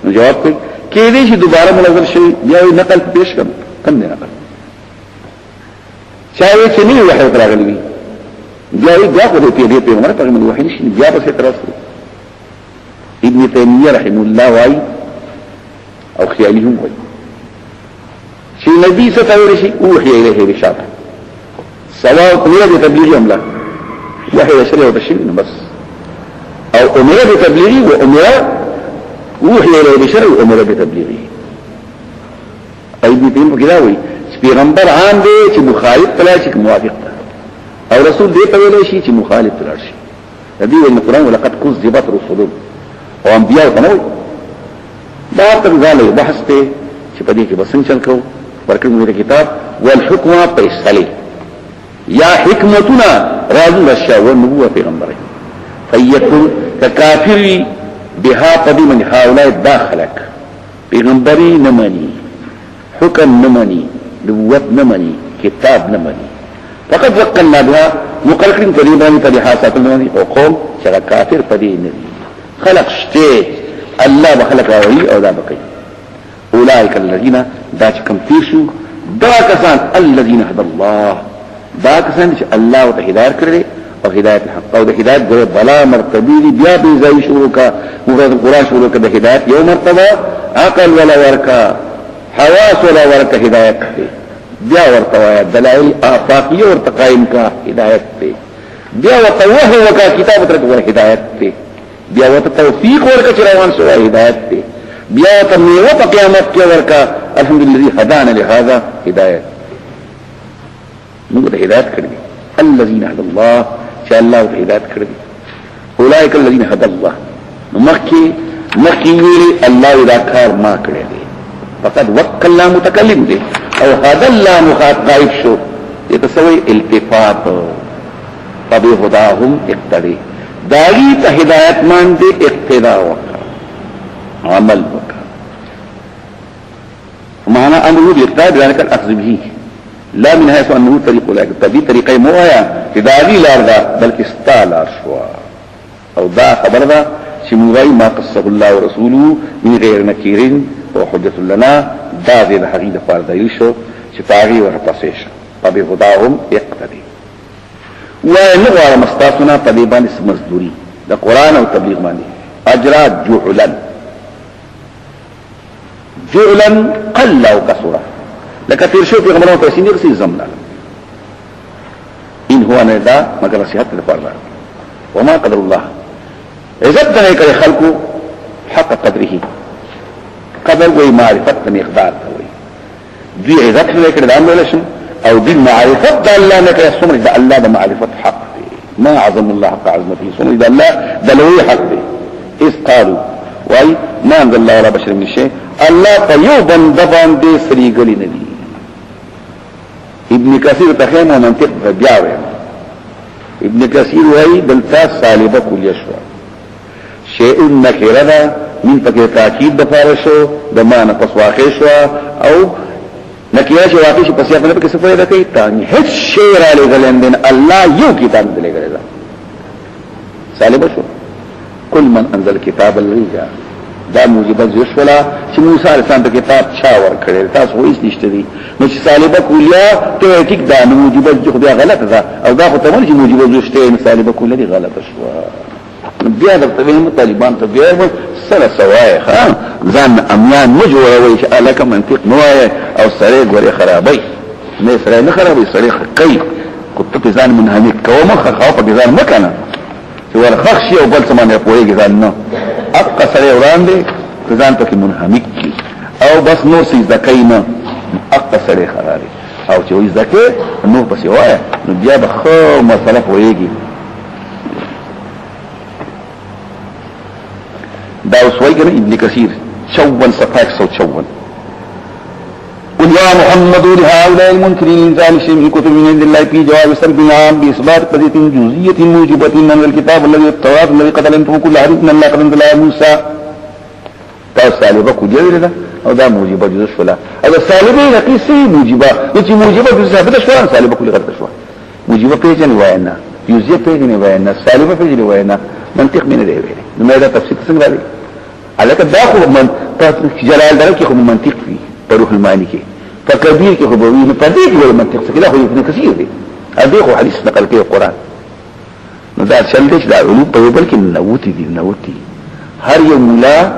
Speaker 1: نو جواب کوي کې دې چې دوباره منزل شي بیا نقل پیش کړم کم نه نقل چاوي چې نه وحي راغلی وي بیا خو دې پیغمبر ته من وحي نشي بیا به اعتراض کوي ابن تیمیه رحم الله وايي او خیالهم وايي چې نبی ستوري شي اوحي اليه بشاره سواء امر بتبلیغ ام لا وحي شرع وتشريع بس او امر بتبلیغ وامر اوحي اليه بشرع وامر بتبلیغه ابن تیمیه کدا وایي پیغمبر عام دی چې مخالف تلای شي موافق ده او رسول دی په ویلې شي چې مخالف تلای شي دې ول قرآن ولقد كذبت رسل او انبیاء بنوي دا ترغاله بحث ته چې په دې کې بسنګ چل کو ورکړم دې کتاب والحکم فیصله یا حکمتنا راز الشاء والنبوه پیغمبر فیکن کافر بها قدیما هؤلاء داخلك پیغمبري نمانی حکم نمانی نبوت نمانی کتاب نمانی فقط وقلنا بها مقرقين قريبان فلحاسات المني وقوم شغا كافر فدي نبي خلق شتي الله بخلق راولي او دا بقي اولئك الذين داش كم فيشو دا كسان الذين هدى الله دا كسان الله وتهداية كرده او هداية الحق او دا هداية جره بلا مرتبه دي بیا بيزاي شروع کا مفرد القرآن شروع کا دا هداية يوم مرتبه عقل ولا ورکا حواس ولا ورکا هداية كرده بیا ورتوایا دلائل آفاقی ورته قائم کا ہدایت تے بیا وتوه وکا کتاب تر ور ہدایت تے بیا وت توفیق ورکا چروان سو ہدایت تے بیا ته میوه په قیامت کې ورکا الحمدلله الذي هدانا لهذا هدایت موږ ته هدایت کړی الذين هدى الله چې الله ته هدایت کړی اولئک الذين هدى الله مخکي ویلي الله دا کار ما کړی دی فقد وکل متکلم دی او هذا الله مخاطب غائب شو يتسوي التفات فبهداهم اقتدي داغي ته هدایت مان دي اقتداء وکړه عمل وکړه معنا امر بالاقتداء ذلك الاخذ به لا من حيث انه طريق لك تبي طريقه مو آیا چې داغي لار ده بلکې استالار شو او دا خبر ده چې موږ ما قصه الله ورسوله من غیر نکیرین او حجت لنا دا دې د حقیقت پر دایو شو چې تاغي ورپسې شو ابي هداهم اقتدي ونغوار مستاسنا په دې باندې مزدوري د قران او تبلیغ باندې اجرات جعلا قل او كثر لکه تیر شو پیغمبرانو په سینې کې زمنا ان هو نه دا مگر نصيحت لپاره وما قدر الله عزت نه کوي خلقو حق قدره قدر وی معرفت مقدار وی دی عزت نه کوي د عمل او دی معرفت د الله نه کوي سمر د الله د معرفت حق دی ما عظم الله حق عظمته سمر د الله د لوی حق دی اذ قالوا وای ما انزل الله على بشر من شيء الله په یو بنده باندې سریګلی نه دی ابن کثیر تخیمه منطق بیا وی ابن کثیر وی دلتا صالبه کل یشوا شیء نکره من پکې تاکید د فارشو د معنا پس واقع شو او نکره چې واقع شي پس یې په کې څه فائدہ کوي تانی هیڅ شی را لګلندن الله یو کتاب دې لګړل صالبه شو کل من انزل کتاب الرجا دا موجبه زوشولا چې موسی علیه السلام ته کتاب چا ور کړل تاسو هیڅ نشته دي نو چې صالبه کولیا ته ټیک دا موجبه چې بیا غلطه ده او دا خو ته ولې موجبه زوشته صالبه کولیا دي غلطه شو بیا د تبین طالبان ته بیا سره سوای ها ځان امیان مجوروي چې الکه منطق نوای او سره غوري خرابای نه سره نه خرابای سره کوي كنت ځان منهمک کوم خو په ځان مکنه چې ورخ شي او بل څه باندې پوهیږي ځان نو اقا سره وړاندې ځان ته منهمک کی او بس نور سي ذکینا اقا سره خرابي او چې وي ذکر نو پس وای نو بیا به خو مسله پوهیږي دا وسوي کنه ابن كثير 54 قل يا محمد لهؤلاء المنكرين ذلك شيء من كتب من عند الله في جواب سلب العام بإثبات قضية جزئية موجبة من الكتاب الذي التوراة الذي قد علمته كل حديث من الله قد انزل على موسى دا سالبه كجير ده او دا موجبه جزء شولا او سالبه نقيسي موجبه يجي موجبه جزء ثابته شولا سالبه كل غلط شولا موجبه پیجن واینا جزئیه پیجن واینا سالبه پیجن واینا منطق من ده ویل نو دا تفسیر څنګه دی الکه دا خو من جلال درکه خو منطق فيه روح المعاني کې فكبير کې خو به وي په دې کې منطق څه کله خو ابن كثير دی ادي خو حدیث نقل کوي قرآن نو دا شلش دا علوم په بل کې نووتي هر یو مولا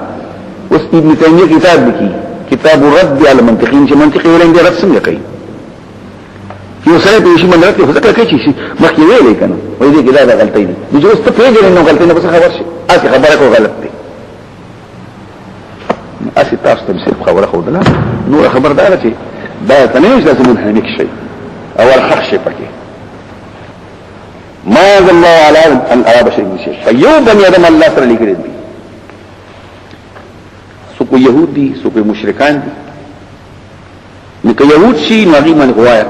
Speaker 1: اوس ابن تیمیه کتاب لیکي کتاب الرد على المنطقين چې منطقي ولنګ رد څنګه کوي یو سره په شي باندې راځي خو ځکه کوي چې مخکې ویلې کنه وایي دې کې دا غلطي دي نو اوس ته پیژنې نو غلطي نه بس خبر شي اسی خبره کو غلط دي اسی تاسو ته صرف خبره خو دله نو خبردار چې دا تنهش لازم منهمک شي اول حق شي پکې ما الله على بشر من شيء فيوم بني ادم الله سره لیکل دي سو کو يهودي سو کو مشرکان دي نو که يهود شي نو هغه من غوايا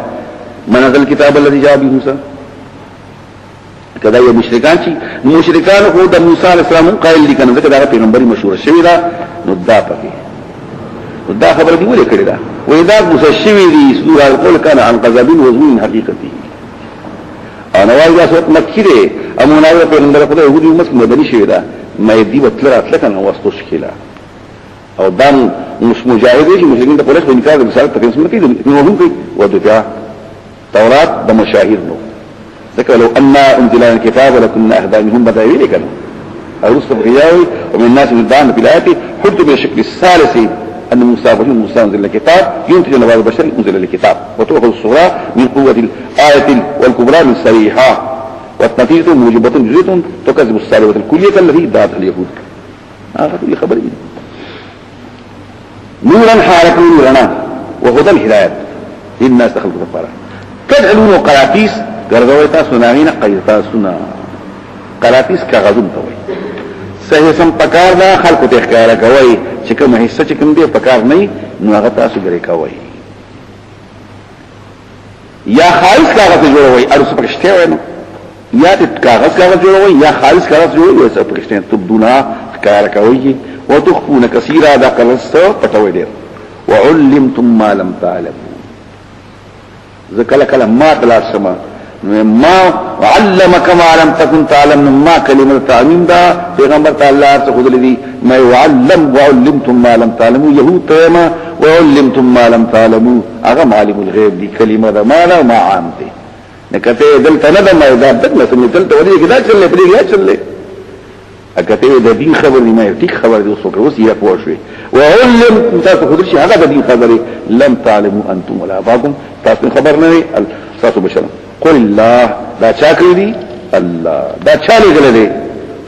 Speaker 1: منزل الكتاب الذي جاء به موسى کدا یو مشرکان شي مشرکان خو د موسی عليه السلام قائل دي کنه دا پیغمبري مشهور شوی دا نو دا پکې دا خبره دی ولې کړی دا وإذا موسی شوی دي سورہ القول كان عن غضب وزن حقيقتي انا وايي صوت مکره امونه پیغمبر خدای يهودي مسلم مدني شوی دا ما دي بتل راتله کنه واسطه شکله او دام مش مجاهد دي مشرکین د پولیس په نکاح د مثال تکلیف سمتی نو هم کوي ودفع تورات د مشاهیر نو ذكر لو أن انزل الكتاب لكنا أهدى منهم بداويل كانوا أرسل الغياوي ومن الناس من الدعم في الآيات حلت بالشكل الثالث أن موسى انزل الكتاب ينتج نبات البشر انزل الكتاب وتؤخذ الصغرى من قوة الآية والكبرى من صريحة والنتيجة موجبة جزئية تكذب السالبة الكلية التي دعتها اليهود هذا كل خبر نورا حارك نورنا وهدى الهدايات للناس دخلوا كفارا كدعلون قراتيس ګرځوي تاسو نامینه قیتا سنا قراتیس کاغذون ته وای صحیح سم پکار دا خلکو ته ښکارا کوي چې کوم حصہ چې کوم دی پکار نه نو هغه تاسو ګری کوي یا خالص کاغذ جوړوي ارسو پکشته وای نو یا د کاغذ جوړوي یا خالص کاغذ جوړوي او څه پکشته تبدونا ښکارا کوي وتخفون كثيرا دا قلستو پټوي ډیر وعلمتم ما لم تعلموا ذکر کله ما تلاسما ما علمك ما لم تكن تعلم ما کلمه تعلیم دا پیغمبر تعالی څخه خدای دی ما يعلم وعلمتم ما لم تعلموا يهود تما وعلمتم ما لم تعلموا هغه عالم الغیب دی کلمه دا معنا ما عام دی نکته دلته نه د مایداد دلته سمې دلته ودی کدا چلې پرې یا چلې اکته د دین خبر دی ما ټیک خبر دی اوس اوس یې پوښوي وعلم تاسو خدای شي هغه د دین خبره لم تعلموا انتم ولا اباكم تاسو خبر نه تاسو بشر قل الله دا چا کړی دی الله دا چا لګل دی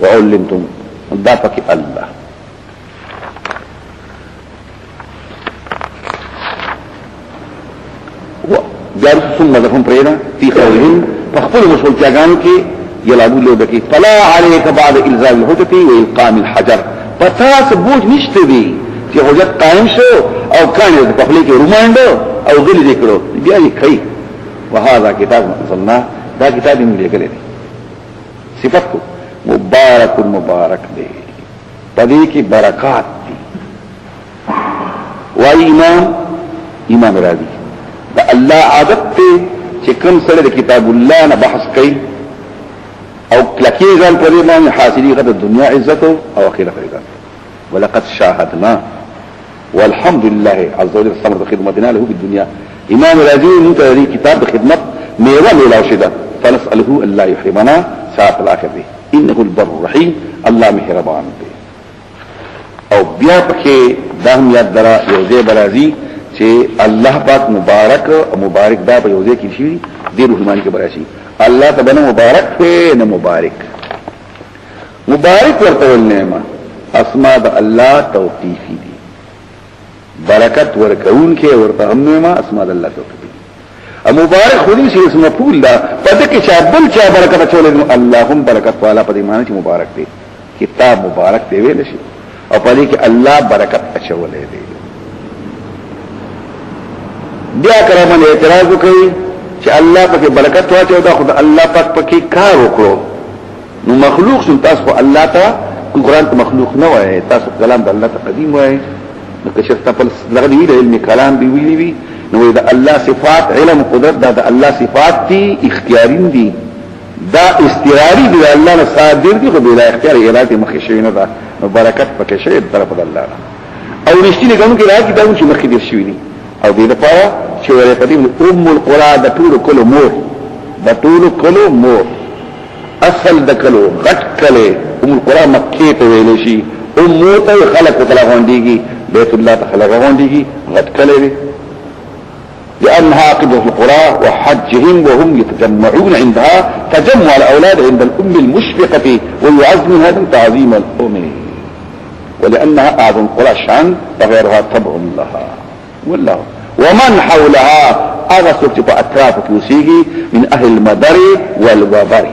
Speaker 1: وعلمتم دا پکې الله جار ثم ذكرهم پرینا فی قولهم فخفل مسؤول چاگانو کی یلابو لو بکی فلا علیک بعد الزام الحجت والقام الحجر پتاس بوج نشته دی چې حجت قائم شو او کانه په خپل کې رومانډو او غلی دکړو بیا یې کوي وهذا كتاب انزلناه دا کتاب موږ لګل دي صفات مبارک مبارک دی پدې کې برکات دي وای ایمان راځي دا الله عادت ته چې کوم سره د کتاب الله نه بحث کوي او کلکی ځان پرې باندې حاصلې غد دنیا عزت او اخرت عزت ولقد شاهدنا والحمد لله عز وجل صبر خدمتنا له بالدنيا امام راضي متى كتاب خدمت میوه میلاو شده فنسأله الله يحرمنا ساعة الاخر دی انه البر الرحيم الله مهربان دی او بیا پکې دهم یاد درا یوځه برازي چې الله پاک مبارک او مبارک دا په یوځه کې شي دی رحماني کې براشي الله تبارک مبارک ہے نه مبارک مبارک ورته نعمت اسماء د الله توقیفی دي برکت ورکون کې ورته هم نعمت اسماء د الله توقیفی مبارک خودی شي اسم مفعول دا پدې کې چې بل چا برکت چولې اللهم برکت والا په دې معنی چې مبارک دی کتاب مبارک دی ویل شي او په دې کې الله برکت اچولې دی بیا کرامن اعتراض کوي چې الله پکې برکت واچو دا خدای الله پاک پکې کار وکړو نو مخلوق شو تاسو الله ته قرآن ته مخلوق نه وای تاسو کلام د الله ته قدیم وای نو که شرط په لغوی د علم کلام دی ویلی وی نو دا الله صفات علم قدرت دا الله صفات دي اختیارین دي دا استراری دي الله نه صادر دي خو بلا اختیار اراده مخې شوی نه دا نو برکت پکې شوی طرف د الله او رښتینی کوم کې راځي دا چې مخې دي شوی دي او دې لپاره چې ورې پدې القرى د ټول کلو مور د ټول کلو مور اصل د کلو غټ کله القرى مکه ته ویل شي ته خلق تعالی غونډيږي بیت الله تعالی غونډيږي غټ کله لأنها قبلة القرى وحجهم وهم يتجمعون عندها تجمع الأولاد عند الأم المشفقة ويعزم هذا تعظيم الأم ولأنها أعظم القرى شأن وغيرها تبع لها والله ومن حولها أغسط أطرافك يسيغي من أهل المدر والوبر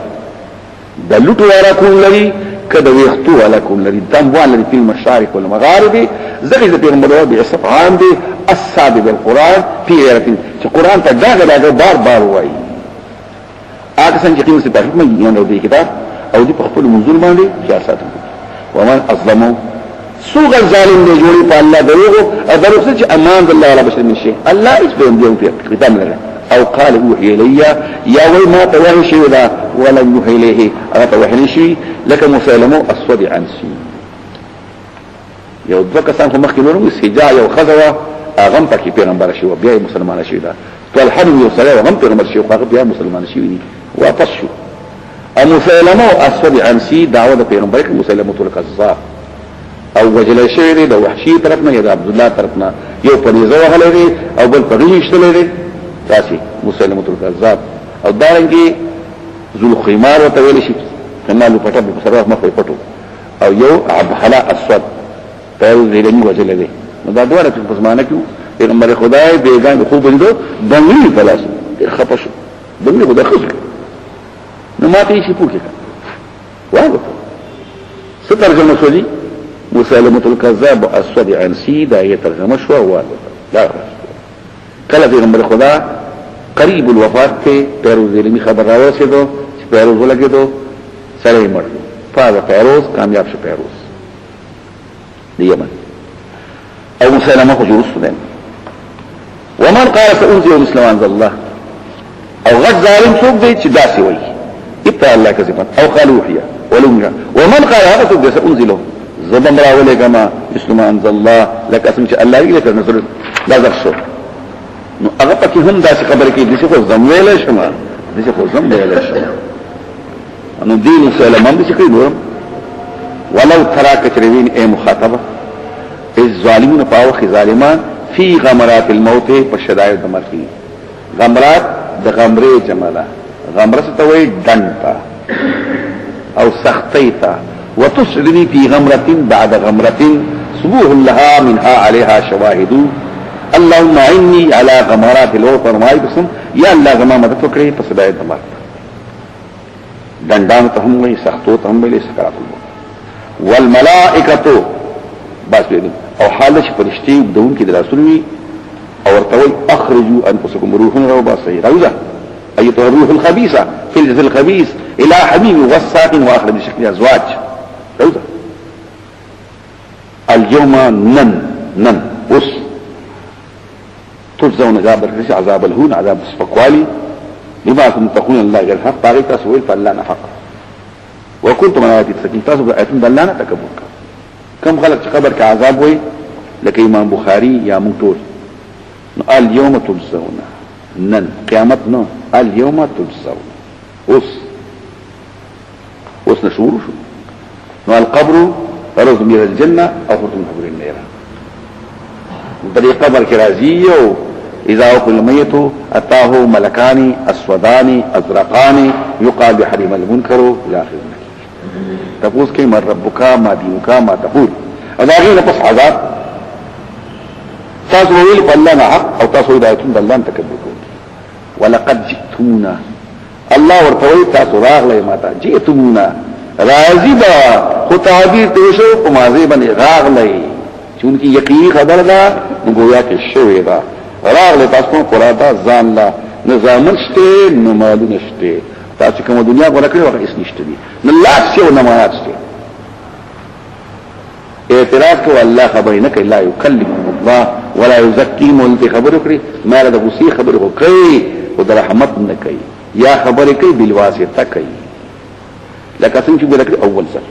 Speaker 1: دلوت وراكم لي كده ويختو لكم لدي الدنبوان الذي في المشارق والمغارب زغيزة في المدوار بعصف عام دي السابق بالقرآن في غيرة القرآن تداغل هذا بار بار واي آقسان جقيم ستاشف من ينرو دي كتاب او دي بخفل منزول مان دي خياساتهم ومن أظلموا سوغ الظالم دي جوري پا الله دروغو دروغ سيچ امان الله على بشر من شيء الله اسبهم ديهم في كتاب لنا او قال اوحي الي يا وي ما توحي شيء ولا ولن يوحي اليه انا توحي شيء لك مسلمو اسود عن شيء یو دوکسان خو مخکې ورو سجا یو خزوا اغم پکې پیغمبر شي او بیا مسلمان شي دا ټول حرم یو سره اغم پیغمبر شي خو بیا مسلمان شي ني واپس شو او مسلمو اسود عن شيء دعوه پیغمبر کې مسلمو تل کذاب او وجل شي دی د وحشي طرفنا یا د عبد الله طرفنا یو پریزو هله دی او بل پریشتل دی تاسي مسلمو تل کذاب او دارنګي ذل خمار وتویل شي کنا لو پټه په سره مخ پټو او یو عبحلا اسود پیل زیرنی وجل دی نو دا دواره په زمانه کې پیغمبر خدای بیگان خوب اندو دنګي فلاس خپش دنګي خدای خزر نو ماته شي پوکه واو سترجمه سودي مسلمة الكذاب اسود عن سي دا يترجمه شو واو لا کله پیغمبر خدا قریب الوفات ته پیروز علمی خبر راوسیدو چې پیروز ولګیدو سره مړ فاز پیروز کامیاب شو پیروز دی یمن او مسلمه خو جوړ سودن ومن قال سأنزل مسلمان ذا الله او غد ظالم څوک دی چې داسي وایي ابتع الله كذبا او قالوا وحيا ولومها ومن قال هذا سبجس انزله زبن راولي كما مثل ما انزل الله لك اسمك الله لك نظر لازر شو نو هغه پکې هم داسې خبره کوي دغه خو زم ویل شمه دغه خو زم ویل شمه انو دین سلام دې کوي نور ولو ترى كترين اي مخاطبه الظالمون باوخ ظالمان في غمرات الموت فشدائد دمرخي غمرات د غمره جماله غمره ستوي دنتا او سختيتا وتصلني في غمرة بعد غمرة صبوح لها منها عليها شواهد اللهم عني على غمرات الوت فرمای قسم یا الله غما مدد وکړي په صدای دمر دندان ته هم وي سختو ته هم وي سکرات الموت والملائکه بس او حالش فرشتي دون کې دراسلوي او ورتوي اخرجوا انفسكم روحا وباصير روزه ايتها الروح الخبيثه في الجسد الخبيث الى حميم وساق واخرج بشكل ازواج روزه اليوم نن وس تجزون عذاب الهون عذاب السفقوالي بما كنتم تقولون الله غير الحق باغي تاسويل فلانا حق وكنتم آياتي تسكين تاسو بآياتون دلانا تكبر كم خلق خبر كعذاب وي لك امام بخاري يا منطول اليوم تجزون نن قيامتنا اليوم تجزون وس نشور شو القبر روض من الجنة او فرد من حبر النيرة بدي قبر كرازية إذا أكل الميت أتاه ملكان أسودان أزرقان يقال بحرم المنكر إلى آخر النكير تقول كي من ربك ما دينك ما تقول أداغين نفس عذاب تاسو ويل فلنا حق أو تاسو إدايتون دلان تكبرون ولقد جئتونا الله ورطوي تاسو راغ لي ماتا جئتونا راضبا خطابير توشو ومازيبا غاغ لي چونکی یقینی خبر دا نگویا که شوی دا راغ لی تاسو قرادا ځان لا نظامن شته نمالو نشته تاسو کوم دنیا غوړه کړی وخت اس نشته دي نه لاس یو نمایات شته اعتراض کو الله خبر نه کوي لا یکلمهم الله ولا یزکیهم انت خبر کړی ما له غسی خبر کوي او د رحمت نه کوي یا خبر کوي بالواسطه کوي لکه څنګه چې ورکړي اول ځل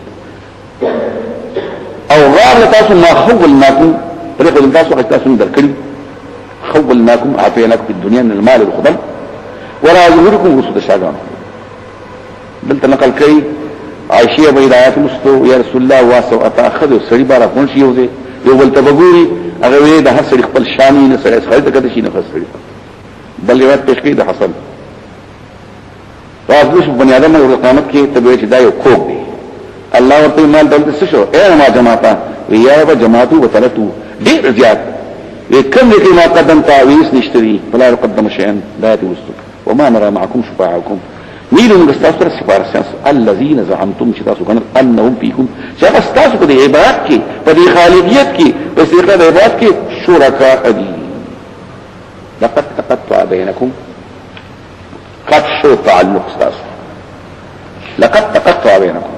Speaker 1: او غار لتاسو ما خولناكم طريقه لتاسو حتى تاسو درکړي خولناكم اعطيناكم في الدنيا من المال والخدم ولا ظهوركم رسول الشاغان دلته نقل کوي عائشه بيدایات مستو يا رسول الله واسو اتاخذ سړي بار افون شي یوځي یو بل تبغوري هغه وی د هر سړي خپل شامي نه سړي خالد کده شي نه سړي بل روایت پیش کړي د حسن راځي بني ادم او قیامت کې تبه چې دا یو کوک دی الله ورته مال دلته څه شو اے ما جماعتا ویا به جماعتو وتلتو ډیر زیات وکم دې ما قدم تعويس نشتري فلا يقدم شيئا لا توسط وما نرى معكم شفاعكم ميلون مستاثر سفارسيان الذين زعمتم شتاسو كان انهم فيكم شتاسو په عبادت کې په خالقیت کې په صيغه د عبادت کې شرکاء دي لقد تقطع بينكم قد شو تعلق استاسو لقد تقطع بينكم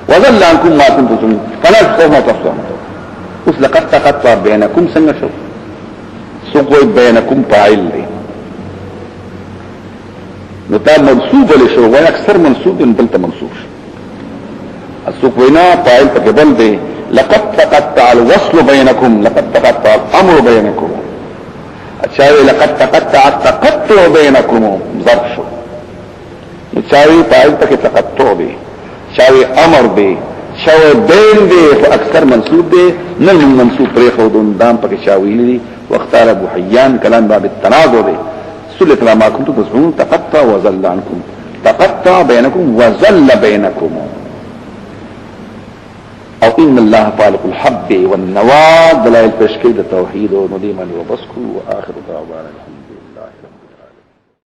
Speaker 1: وظل عنكم ما كنتم تظنون فلا تستوما تفضلون اس لقد تقطع بينكم څنګه شو سوقوي بينكم فاعل دی نو تا منصوب له شو وای اکثر منصوب بلته منصوب شو السوق وینا فاعل تقبل دی لقد تقطع الوصل بينكم لقد تقطع الامر بينكم اچھاوی لقد تقطع التقطع بينكم ظرف شو اچھاوی فاعل تک تقطع دی شاوی امر دی شاوی بین دی اکثر منصوب دی نن منصوب پری خودون دام پک شاوی دی واختار ابو حیان کلام باب التناظر دی سلت ما كنتم تزعمون تقطع وزل عنكم تقطع بينكم وزل بينكم او ان الله فالق الحب والنوى دلائل تشكيل التوحيد ونظيما وبسكو واخر دعوانا الحمد لله رب العالمين.